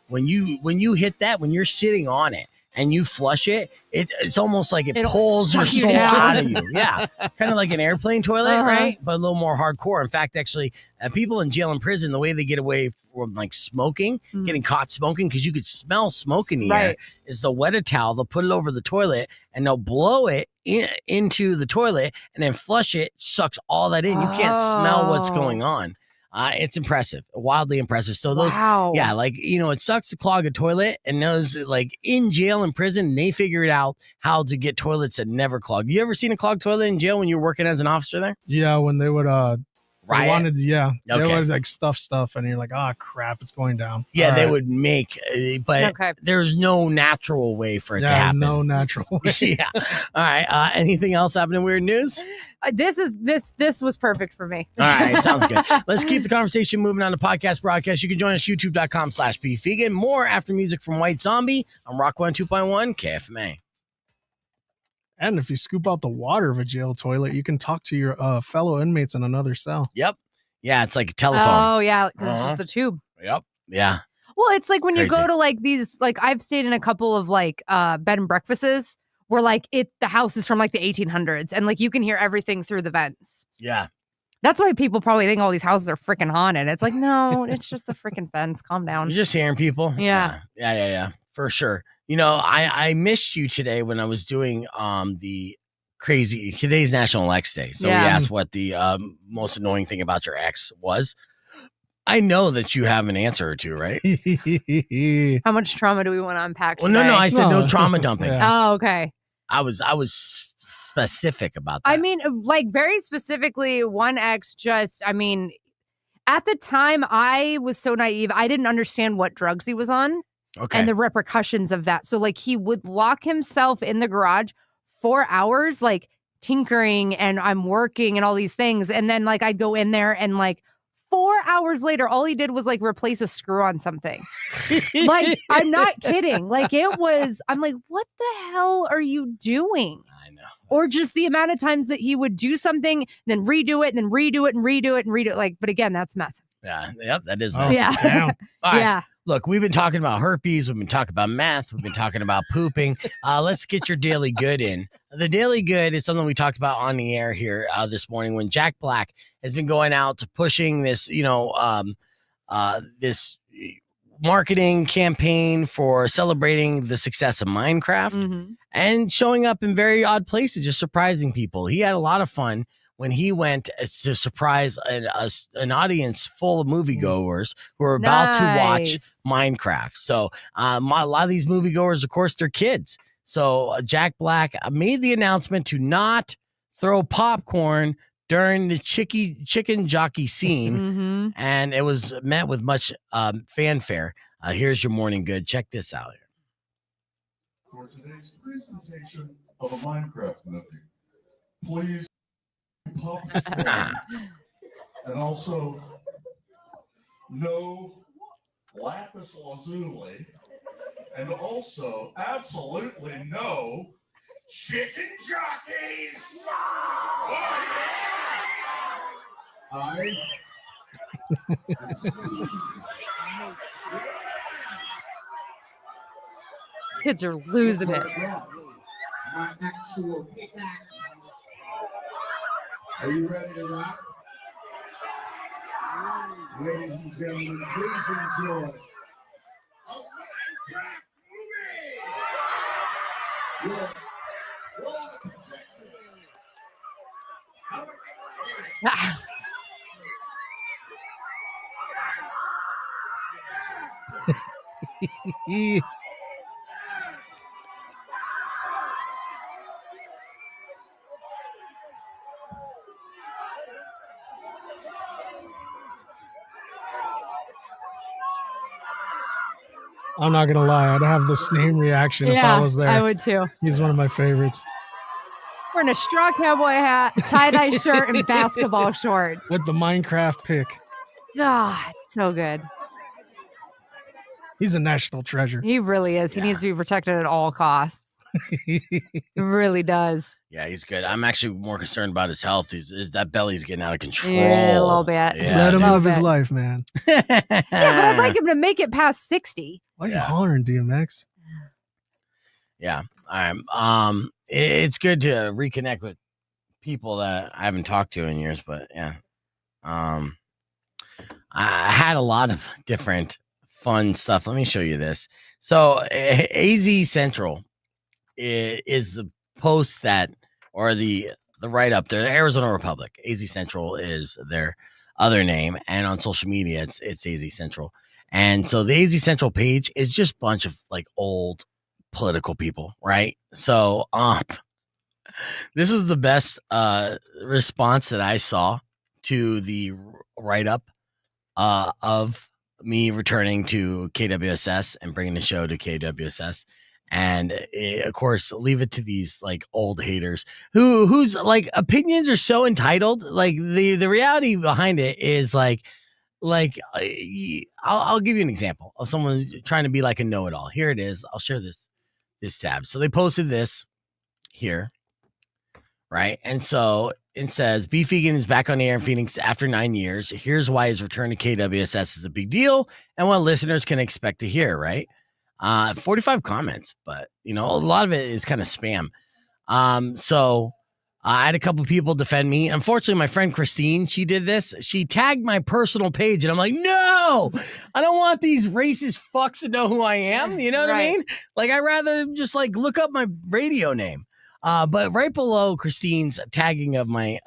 when you hit that, when you're sitting on it and you flush it, it's almost like it pulls your soul out of you. Yeah. Kind of like an airplane toilet, right? But a little more hardcore. In fact, actually, people in jail and prison, the way they get away from like smoking, getting caught smoking, because you could smell smoke in the air, is they'll wet a towel, they'll put it over the toilet, and they'll blow it into the toilet and then flush it, sucks all that in. You can't smell what's going on. It's impressive, wildly impressive. So those, it sucks to clog a toilet, and those like in jail and prison, they figured out how to get toilets that never clog. You ever seen a clogged toilet in jail when you were working as an officer there? Yeah, when they would riot. They would like stuff, and you're like, crap, it's going down. Yeah, they would make, but there's no natural way for it to happen. No natural way. Yeah. All right. Anything else happening in weird news? This was perfect for me. All right, sounds good. Let's keep the conversation moving on the podcast broadcast. You can join us youtube.com/beefvegan. More after music from White Zombie on Rock 102.1 KFMA. And if you scoop out the water of a jail toilet, you can talk to your fellow inmates in another cell. Yep. Yeah, it's like a telephone. Oh, yeah, because it's just the tube. Yep. Yeah. Well, it's like when you go to like these, like I've stayed in a couple of like bed and breakfasts where like the house is from like the 1800s and like you can hear everything through the vents. Yeah. That's why people probably think all these houses are freaking haunted. It's like, no, it's just the freaking fence. Calm down. You're just hearing people. Yeah. Yeah. For sure. I missed you today when I was doing the today's National Ex Day. So we asked what the most annoying thing about your ex was. I know that you have an answer or two, right? How much trauma do we want to unpack Well, today? no, I said no trauma dumping. Yeah. Oh, okay. I was specific about that. I mean, like very specifically, one ex at the time I was so naive. I didn't understand what drugs he was on and the repercussions of that. So like he would lock himself in the garage 4 hours, like tinkering and I'm working and all these things. And then like I'd go in there and like 4 hours later, all he did was like replace a screw on something. Like, I'm not kidding. Like I'm like, what the hell are you doing? I know. Or just the amount of times that he would do something, then redo it, and then redo it, and redo it, and redo it. Like, but again, that's meth. Yeah. Yep. That is Oh, meth. Yeah. damn. All right. Yeah. Look, we've been talking about herpes. We've been talking about meth. We've been talking about pooping. Let's get your daily good in. The daily good is something we talked about on the air here this morning when Jack Black has been going out to pushing this, this marketing campaign for celebrating the success of Minecraft and showing up in very odd places, just surprising people. He had a lot of fun when he went to surprise an audience full of moviegoers who are about to watch Minecraft. So a lot of these moviegoers, of course, they're kids. So Jack Black made the announcement to not throw popcorn during the chicken jockey scene, and it was met with much fanfare. Here's your morning good. Check this out here. For today's presentation of a Minecraft movie, please popcorn and also no lapis lazuli and also absolutely no chicken jockeys. Oh, yeah. Kids are losing it. My actual pickaxe. Are you ready to rock? Ladies and gentlemen, please enjoy a Minecraft movie. Roll the projector. I'm not gonna lie, I'd have the same reaction if I was there. I would too. He's one of my favorites. Wearing a straw cowboy hat, tie-dye shirt, and basketball shorts. With the Minecraft pick. Ah, it's so good. He's a national treasure. He really is. He needs to be protected at all costs. It really does. Yeah, he's good. I'm actually more concerned about his health. That belly's getting out of control. Yeah, a little bit. Yeah, Let him dude. live his life, man. Yeah, but I'd like him to make it past 60. Why are you hollering, DMX? Yeah. All right. It's good to reconnect with people that I haven't talked to in years, but yeah. I had a lot of different fun stuff. Let me show you this. So AZ Central is the post that, or the write-up there, the Arizona Republic. AZ Central is their other name, and on social media it's AZ Central. And so the AZ Central page is just a bunch of like old political people, right? So this is the best response that I saw to the write-up of me returning to KWSS and bringing the show to KWSS. And of course, leave it to these like old haters whose like opinions are so entitled. Like the reality behind it is I'll give you an example of someone trying to be like a know-it-all. Here it is. I'll share this tab. So they posted this here, right? And so it says, Beef Vegan is back on the air in Phoenix after 9 years. Here's why his return to KWSS is a big deal and what listeners can expect to hear, right? 45 comments, but a lot of it is kind of spam. So I had a couple people defend me. Unfortunately, my friend Christine, she did this. She tagged my personal page, and I'm like, no, I don't want these racist fucks to know who I am. You know what I mean? Like, I'd rather just like look up my radio name. But right below Christine's tagging of my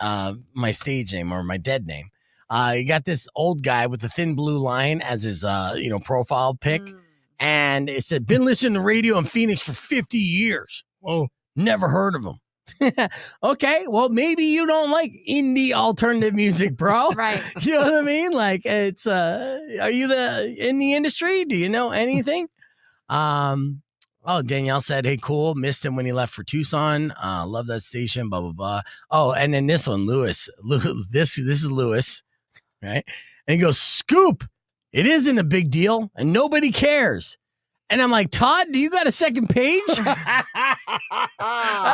my stage name or my dead name, you got this old guy with the thin blue line as his profile pic, and it said, "Been listening to radio in Phoenix for 50 years. Whoa, never heard of him." Okay, well, maybe you don't like indie alternative music, bro. Right. You know what I mean? Like, it's are you in the industry? Do you know anything? Oh, Danielle said, "Hey, cool. Missed him when he left for Tucson. Love that station, blah, blah, blah." Oh, and then this one, Lewis. This is Lewis, right? And he goes, "Scoop, it isn't a big deal and nobody cares." And I'm like, Todd, do you got a second page? That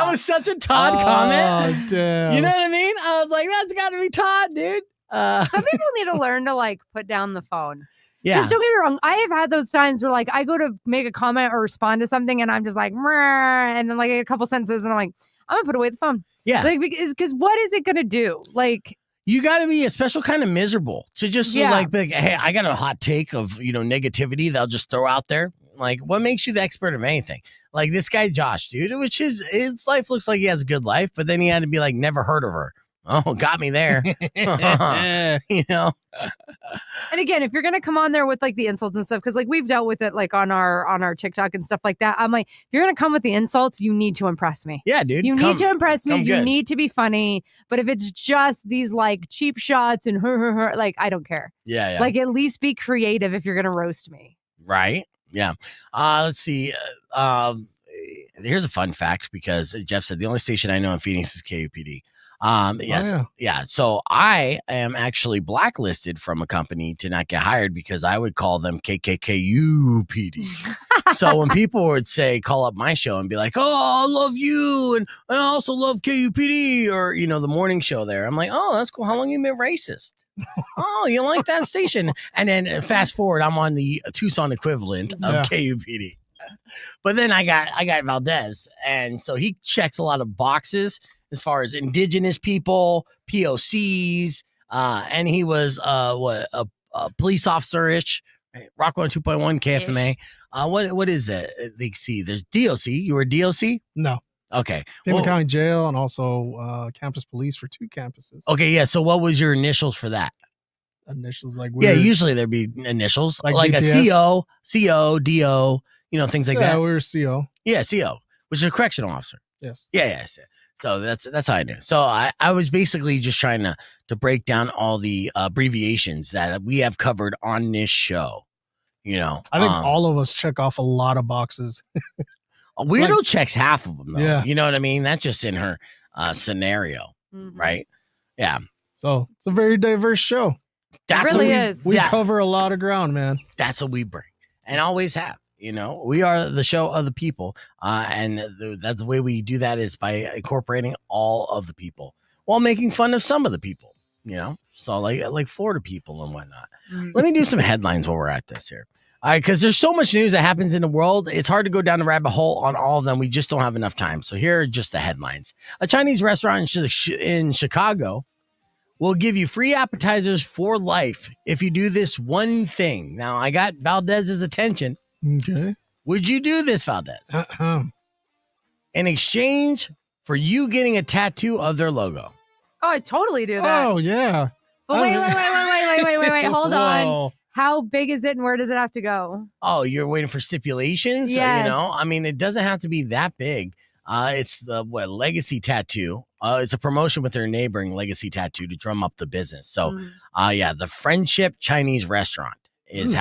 was such a Todd comment. Oh, damn. You know what I mean? I was like, that's got to be Todd, dude. Some people need to learn to like put down the phone. Yeah. Don't get me wrong. I have had those times where like I go to make a comment or respond to something and I'm just like, and then like a couple sentences and I'm like, I'm gonna put away the phone. Yeah. Like, because what is it gonna do? Like, you got to be a special kind of miserable to just like, be like, hey, I got a hot take of, negativity that I'll just throw out there. Like, what makes you the expert of anything? Like this guy, Josh, dude, which is his life looks like he has a good life, but then he had to be like, never heard of her. Oh, got me there. You know? and again, if you're gonna come on there with like the insults and stuff, because like we've dealt with it like on our TikTok and stuff like that. I'm like, if you're gonna come with the insults, you need to impress me. Yeah, dude. You need to impress me. You good. need to be funny. But if it's just these like cheap shots and her, like I don't care. Yeah. Like at least be creative if you're gonna roast me. Right. Yeah. Let's see. Here's a fun fact because Jeff said the only station I know in Phoenix is KUPD. Yes. Yeah. So I am actually blacklisted from a company to not get hired because I would call them KKKUPD. So when people would say, call up my show and be like, "Oh, I love you. And I also love KUPD," or, the morning show there. I'm like, "Oh, that's cool. How long you been racist?" "Oh, you like that station?" And then fast forward, I'm on the Tucson equivalent of KUPD. But then I got Valdez. And so he checks a lot of boxes as far as indigenous people, POCs, and he was a police officer-ish, right? Rock 102.1 KFMA. What is that? They see there's DOC. You were DOC? No. Okay. Pima County Jail and also campus police for 2 campuses. Okay, yeah. So what was your initials for that? Initials like yeah, usually there'd be initials like DPS. a CO, DO, things like that. Yeah, we were CO. Yeah, CO, which is a correctional officer. Yes. Yeah. So that's how I knew. So I was basically just trying to break down all the abbreviations that we have covered on this show. I think all of us check off a lot of boxes. Weirdo checks half of them, though. Yeah. You know what I mean? That's just in her scenario, right? Yeah. So it's a very diverse show. That's it really is. We cover a lot of ground, man. That's what we bring and always have. We are the show of the people. And that's the way we do that is by incorporating all of the people while making fun of some of the people, so like Florida people and whatnot. Let me do some headlines while we're at this here. All right, because there's so much news that happens in the world. It's hard to go down the rabbit hole on all of them. We just don't have enough time. So here are just the headlines. A Chinese restaurant in Chicago will give you free appetizers for life if you do this one thing. Now, I got Valdez's attention. Okay. Would you do this, Valdez? In exchange for you getting a tattoo of their logo. Oh, I totally do that. Oh, yeah. But wait. Hold on. Whoa. How big is it and where does it have to go? Oh, you're waiting for stipulations? Yes. I mean, it doesn't have to be that big. It's the Legacy Tattoo. It's a promotion with their neighboring Legacy Tattoo to drum up the business. So, the Friendship Chinese Restaurant is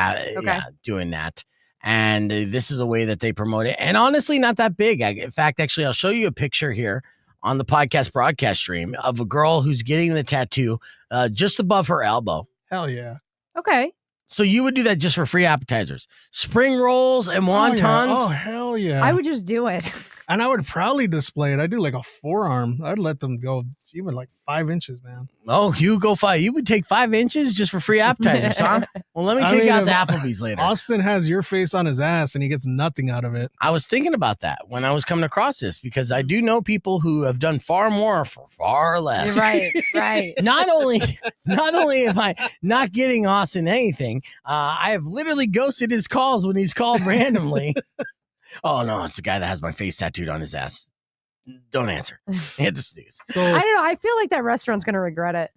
doing that. And this is a way that they promote it. And honestly, not that big. In fact, actually, I'll show you a picture here on the podcast broadcast stream of a girl who's getting the tattoo just above her elbow. Hell yeah. Okay. So you would do that just for free appetizers. Spring rolls and wontons. Oh, hell yeah. I would just do it. And I would proudly display it. I do like a forearm. I'd let them go even like 5 inches, man. Oh, you go 5. You would take 5 inches just for free appetizers, huh? Well, let me take out the Applebee's later. Austin has your face on his ass and he gets nothing out of it. I was thinking about that when I was coming across this because I do know people who have done far more for far less. Right. Not only am I not getting Austin anything, I have literally ghosted his calls when he's called randomly. Oh no, it's the guy that has my face tattooed on his ass. Don't answer. Hit the snooze. So, I don't know. I feel like that restaurant's gonna regret it.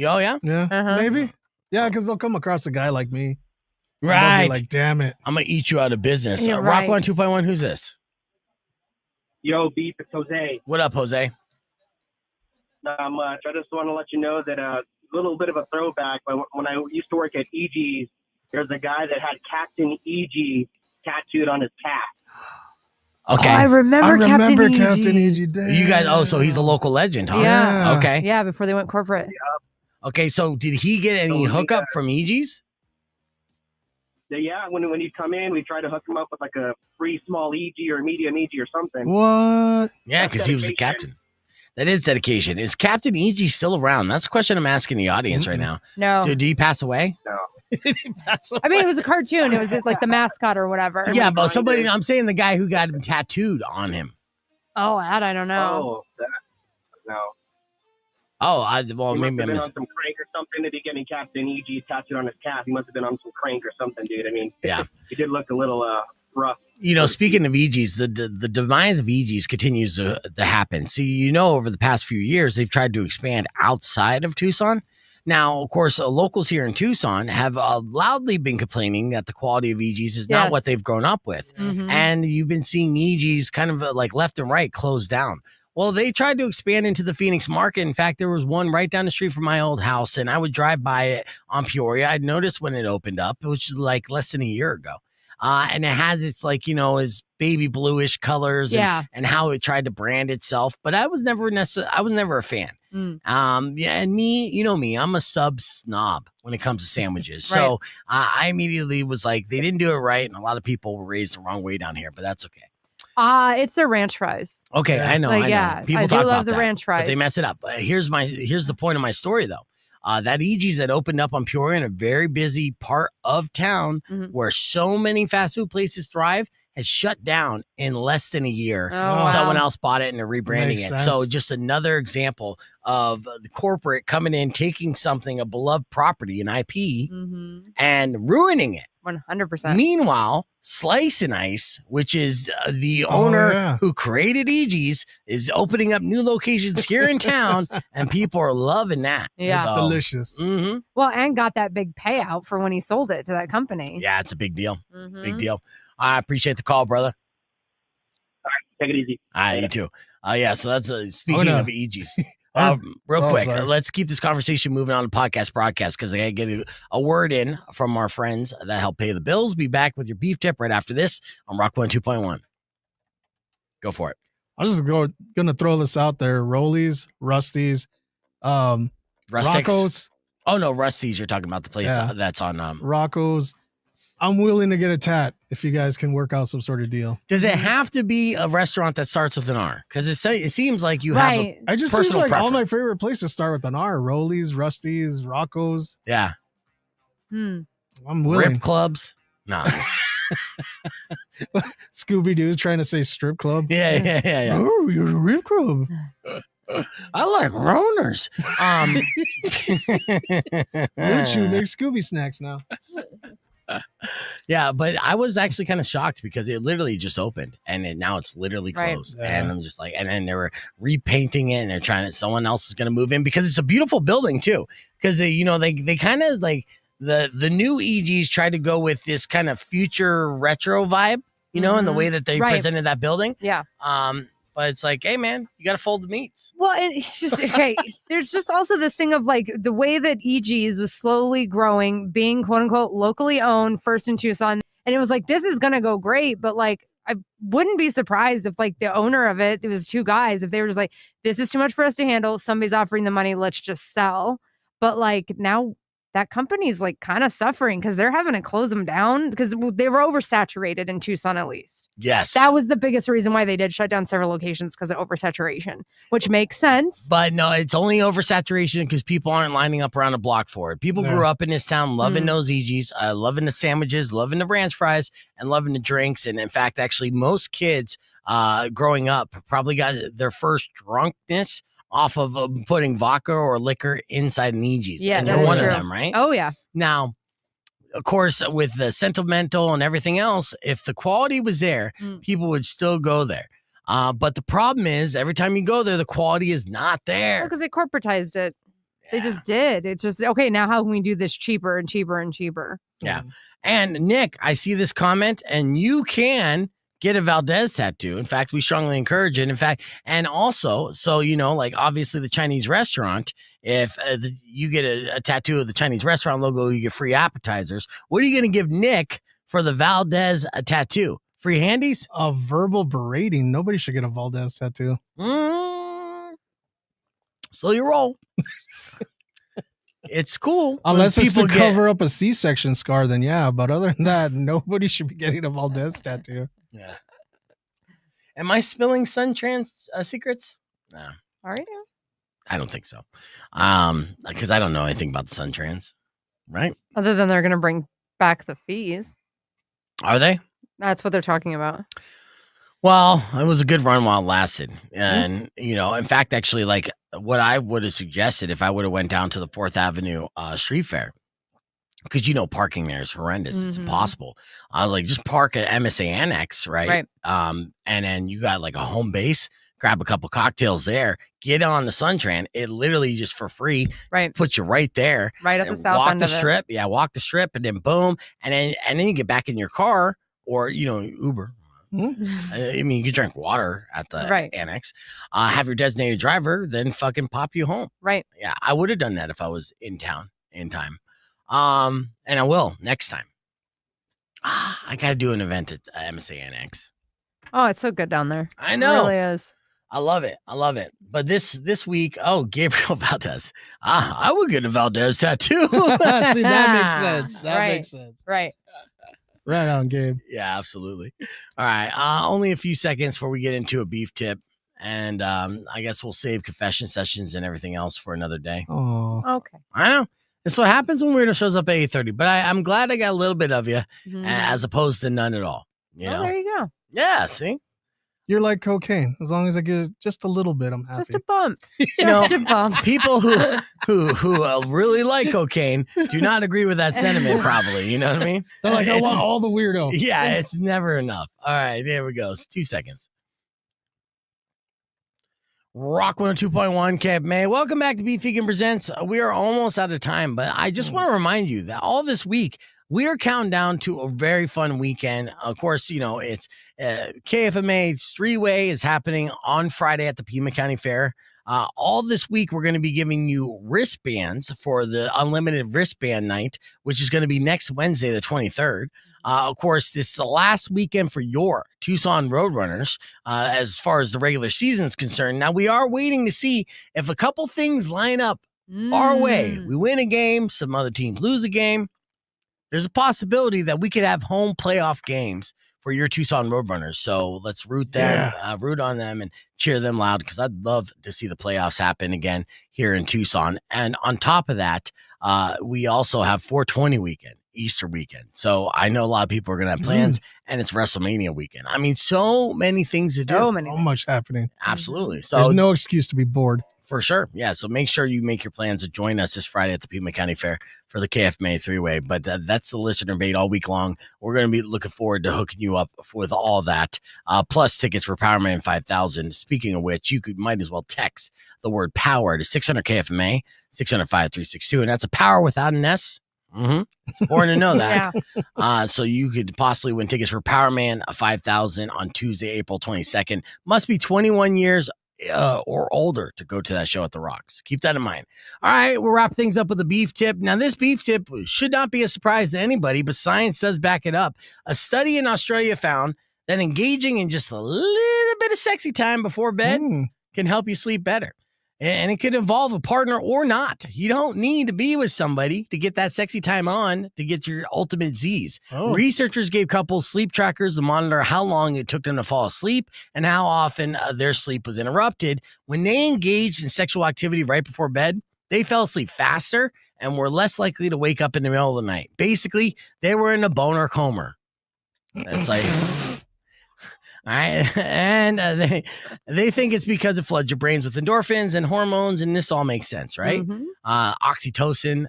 Oh yeah, yeah, maybe. Yeah, because they'll come across a guy like me. Right. Like, damn it. I'm gonna eat you out of business. Yeah, Rock right. 1 2.1. Who's this? Yo, Beef, it's Jose. What up, Jose? Not much. I just want to let you know that a little bit of a throwback. When I used to work at EG's, there's a guy that had Captain EG tattooed on his calf. Okay. Oh, I remember Captain EG. You guys, so he's a local legend, huh? Yeah. Okay. Yeah, before they went corporate. Okay, so did he get any hookup from EG's? Yeah, when he'd come in, we try to hook him up with like a free small EG or medium EG or something. What? Yeah, because he was the captain. That is dedication. Is Captain EG still around? That's the question I'm asking the audience right now. No. Did he pass away? No. I mean, it was a cartoon. It was like the mascot or whatever. Yeah, but somebody, I'm saying the guy who got him tattooed on him. Oh, that I don't know. Oh, no. Well, He maybe must I have been missed. on some crank or something to be getting Captain EG tattooed on his calf. He must have been on some crank or something, dude. I mean, Yeah. He did look a little rough. You know, speaking of EGs, the demise of EGs continues to happen. So, over the past few years, they've tried to expand outside of Tucson. Now, of course, locals here in Tucson have loudly been complaining that the quality of EGs is not what they've grown up with. Mhm. And you've been seeing EGs kind of like left and right close down. Well, they tried to expand into the Phoenix market. In fact, there was one right down the street from my old house, and I would drive by it on Peoria. I'd noticed when it opened up, which is like less than a year ago. And it has its its baby bluish colors and how it tried to brand itself. But I was never a fan. And me, you know me, I'm a sub snob when it comes to sandwiches. Right. So I immediately was like, they didn't do it right. And a lot of people were raised the wrong way down here, but that's okay. It's their ranch fries. Okay, I know. People I talk do love about the that, ranch fries. but they mess it up. Here's the point of my story, though. That EG's that opened up on Peoria in a very busy part of town where so many fast food places thrive has shut down in less than a year. Oh, Someone wow. else bought it and they're rebranding Makes it. sense. So just another example of the corporate coming in, taking something, a beloved property, an IP, and ruining it. 100%. Meanwhile, Slice and Ice, which is the owner who created EG's, is opening up new locations here in town, and people are loving that. Yeah. It's delicious. Well, and got that big payout for when he sold it to that company. Yeah, it's a big deal. Mhm. Big deal. I appreciate the call, brother. Take it easy. All right, you too. Yeah, so that's speaking no. of EG's. Real Oh, quick, sorry. let's keep this conversation moving on to podcast broadcast because I got to get a word in from our friends that help pay the bills. Be back with your beef tip right after this on Rock 1 2.1. Go for it. I'm just gonna throw this out there. Rollies, Rusties, Rustics. Rocco's. Oh, no, Rusty's. You're talking about the place that's on. Rocco's. I'm willing to get a tat if you guys can work out some sort of deal. Does it have to be a restaurant that starts with an R? Because it seems like you Right. I just Personal seems like all preference. my favorite places start with an R. Rollies, Rusties, Rocco's. have Hmm. I'm willing. rip clubs. No. Scooby Doo trying to say strip club. Yeah. Oh, you're a rip club. I like Roners. Don't you make Scooby snacks now? Yeah, but I was actually kind of shocked because it literally just opened and now it's literally Right. closed. Yeah. And I'm just like, and then they were repainting it and they're trying to, someone else is going to move in because it's a beautiful building too. Because they kind of like the new EGs tried to go with this kind of future retro vibe, in the way that they Right. presented that building. Yeah. But it's like, hey man, you got to fold the meats. Well, it's just okay. There's just also this thing of like the way that EG's was slowly growing, being quote unquote locally owned first in Tucson. And it was like, this is going to go great. But like, I wouldn't be surprised if like the owner of it was two guys, if they were just like, this is too much for us to handle. Somebody's offering the money. Let's just sell. But like now that company's like kind of suffering because they're having to close them down because they were oversaturated in Tucson, at least. Yes. That was the biggest reason why they did shut down several locations, because of oversaturation, which makes sense. But no, it's only oversaturation because people aren't lining up around the block for it. People grew up in this town loving those EGs, loving the sandwiches, loving the ranch fries, and loving the drinks. And in fact, actually, most kids growing up probably got their first drunkenness off of putting vodka or liquor inside an EG's. Yeah, and that you're is one true. of them, right? Oh, yeah. Now, of course, with the sentimental and everything else, if the quality was there, people would still go there. But the problem is, every time you go there, the quality is not there. Because they corporatized it. They just did. It's just, okay, now how can we do this cheaper and cheaper and cheaper? Yeah. And Nick, I see this comment, and you can get a Valdez tattoo. In fact, we strongly encourage it. In fact, and also, so, like obviously the Chinese restaurant, if you get a tattoo of the Chinese restaurant logo, you get free appetizers. What are you going to give Nick for the Valdez tattoo? Free handies? A verbal berating. Nobody should get a Valdez tattoo. So you roll. It's cool. Unless it's to cover up a C-section scar, then yeah. But other than that, nobody should be getting a Valdez tattoo. Yeah. Am I spilling suntrans secrets? No. Are you? I don't think so. Because I don't know anything about the suntrans, right? Other than they're going to bring back the fees. Are they? That's what they're talking about. Well, it was a good run while it lasted. And, in fact, actually, like what I would have suggested if I would have went down to the 4th Avenue street fair, because, parking there is horrendous. It's impossible. I was like, just park at MSA Annex, right? And then you got like a home base, grab a couple cocktails there, get on the Suntran. It literally just for free, puts you right there. Right at the south end of it. Strip. Yeah, walk the strip and then boom. And then you get back in your car or, Uber. I mean, you could drink water at the annex, have your designated driver, then fucking pop you home. Right. Yeah, I would have done that if I was in town in time. And I will next time. I got to do an event at MSA Annex. Oh, it's so good down there. I know. It really is. I love it. But this week, Gabriel Valdez. I would get a Valdez tattoo. See, that makes sense. That makes sense. Right. Right on, Gabe. Yeah, absolutely. All right. Only a few seconds before we get into a beef tip. And I guess we'll save confession sessions and everything else for another day. Oh. Okay. I know. That's what happens when Weirdo shows up at 8:30. But I'm glad I got a little bit of you as opposed to none at all. You know? There you go. Yeah, see? You're like cocaine. As long as I get just a little bit, I'm happy. Just a bump. Just a bump. People who really like cocaine do not agree with that sentiment, probably. You know what I mean? They're like, I want all the weirdo. Yeah, it's never enough. All right, there we go. It's 2 seconds. Rock 102.1 Camp May. Welcome back to Beef Vegan Presents. We are almost out of time, but I just want to remind you that all this week, we are counting down to a very fun weekend. Of course, it's KFMA three-way is happening on Friday at the Pima County Fair. All this week, we're going to be giving you wristbands for the unlimited wristband night, which is going to be next Wednesday, the 23rd. Of course, this is the last weekend for your Tucson Roadrunners as far as the regular season is concerned. Now, we are waiting to see if a couple things line up our way. We win a game, some other teams lose a game. There's a possibility that we could have home playoff games for your Tucson Roadrunners. So let's root on them and cheer them loud, because I'd love to see the playoffs happen again here in Tucson. And on top of that, we also have 420 weekend, Easter weekend. So I know a lot of people are going to have plans, and it's WrestleMania weekend. I mean, so many things to do. So much happening. Absolutely. So there's no excuse to be bored. For sure. Yeah. So make sure you make your plans to join us this Friday at the Pima County Fair for the KFMA three-way. But that's the listener bait all week long. We're going to be looking forward to hooking you up with all that. Plus tickets for Power Man 5000. Speaking of which, you might as well text the word power to 600 KFMA, 600-5362. And that's a power without an S. It's important to know that. So you could possibly win tickets for Power Man 5000 on Tuesday, April 22nd. Must be 21 years or older to go to that show at the Rocks. Keep that in mind. All right, we'll wrap things up with a beef tip. Now, this beef tip should not be a surprise to anybody, but science does back it up. A study in Australia found that engaging in just a little bit of sexy time before bed can help you sleep better. And it could involve a partner or not. You don't need to be with somebody to get that sexy time on to get your ultimate Z's. Oh. Researchers gave couples sleep trackers to monitor how long it took them to fall asleep and how often their sleep was interrupted. When they engaged in sexual activity right before bed, they fell asleep faster and were less likely to wake up in the middle of the night. Basically, they were in a boner coma. That's like... All right. And they think it's because it floods your brains with endorphins and hormones, and this all makes sense, right? Mhm. Oxytocin,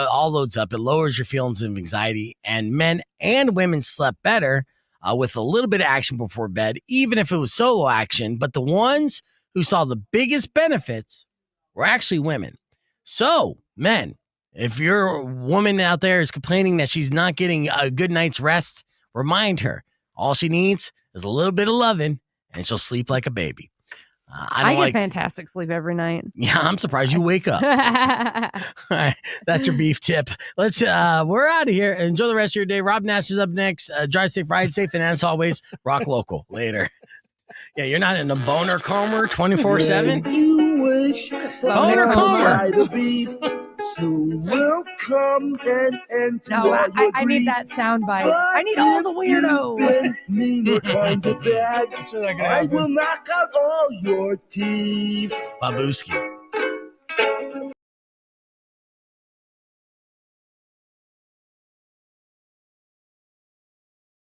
all loads up. It lowers your feelings of anxiety, and men and women slept better with a little bit of action before bed, even if it was solo action. But the ones who saw the biggest benefits were actually women. So, men, if your woman out there is complaining that she's not getting a good night's rest, remind her all she needs is a little bit of loving, and she'll sleep like a baby. I get fantastic sleep every night. Yeah, I'm surprised you wake up. All right, that's your beef tip. Let's we're out of here. Enjoy the rest of your day. Rob Nash is up next. Drive safe, ride safe, and as always, rock local. Later. Yeah, you're not in a boner coma 24/7. You wish Boner coma. soon will come and end. No, I need that sound bite. I need all the Weirdo. I will knock out all your teeth. Babuski.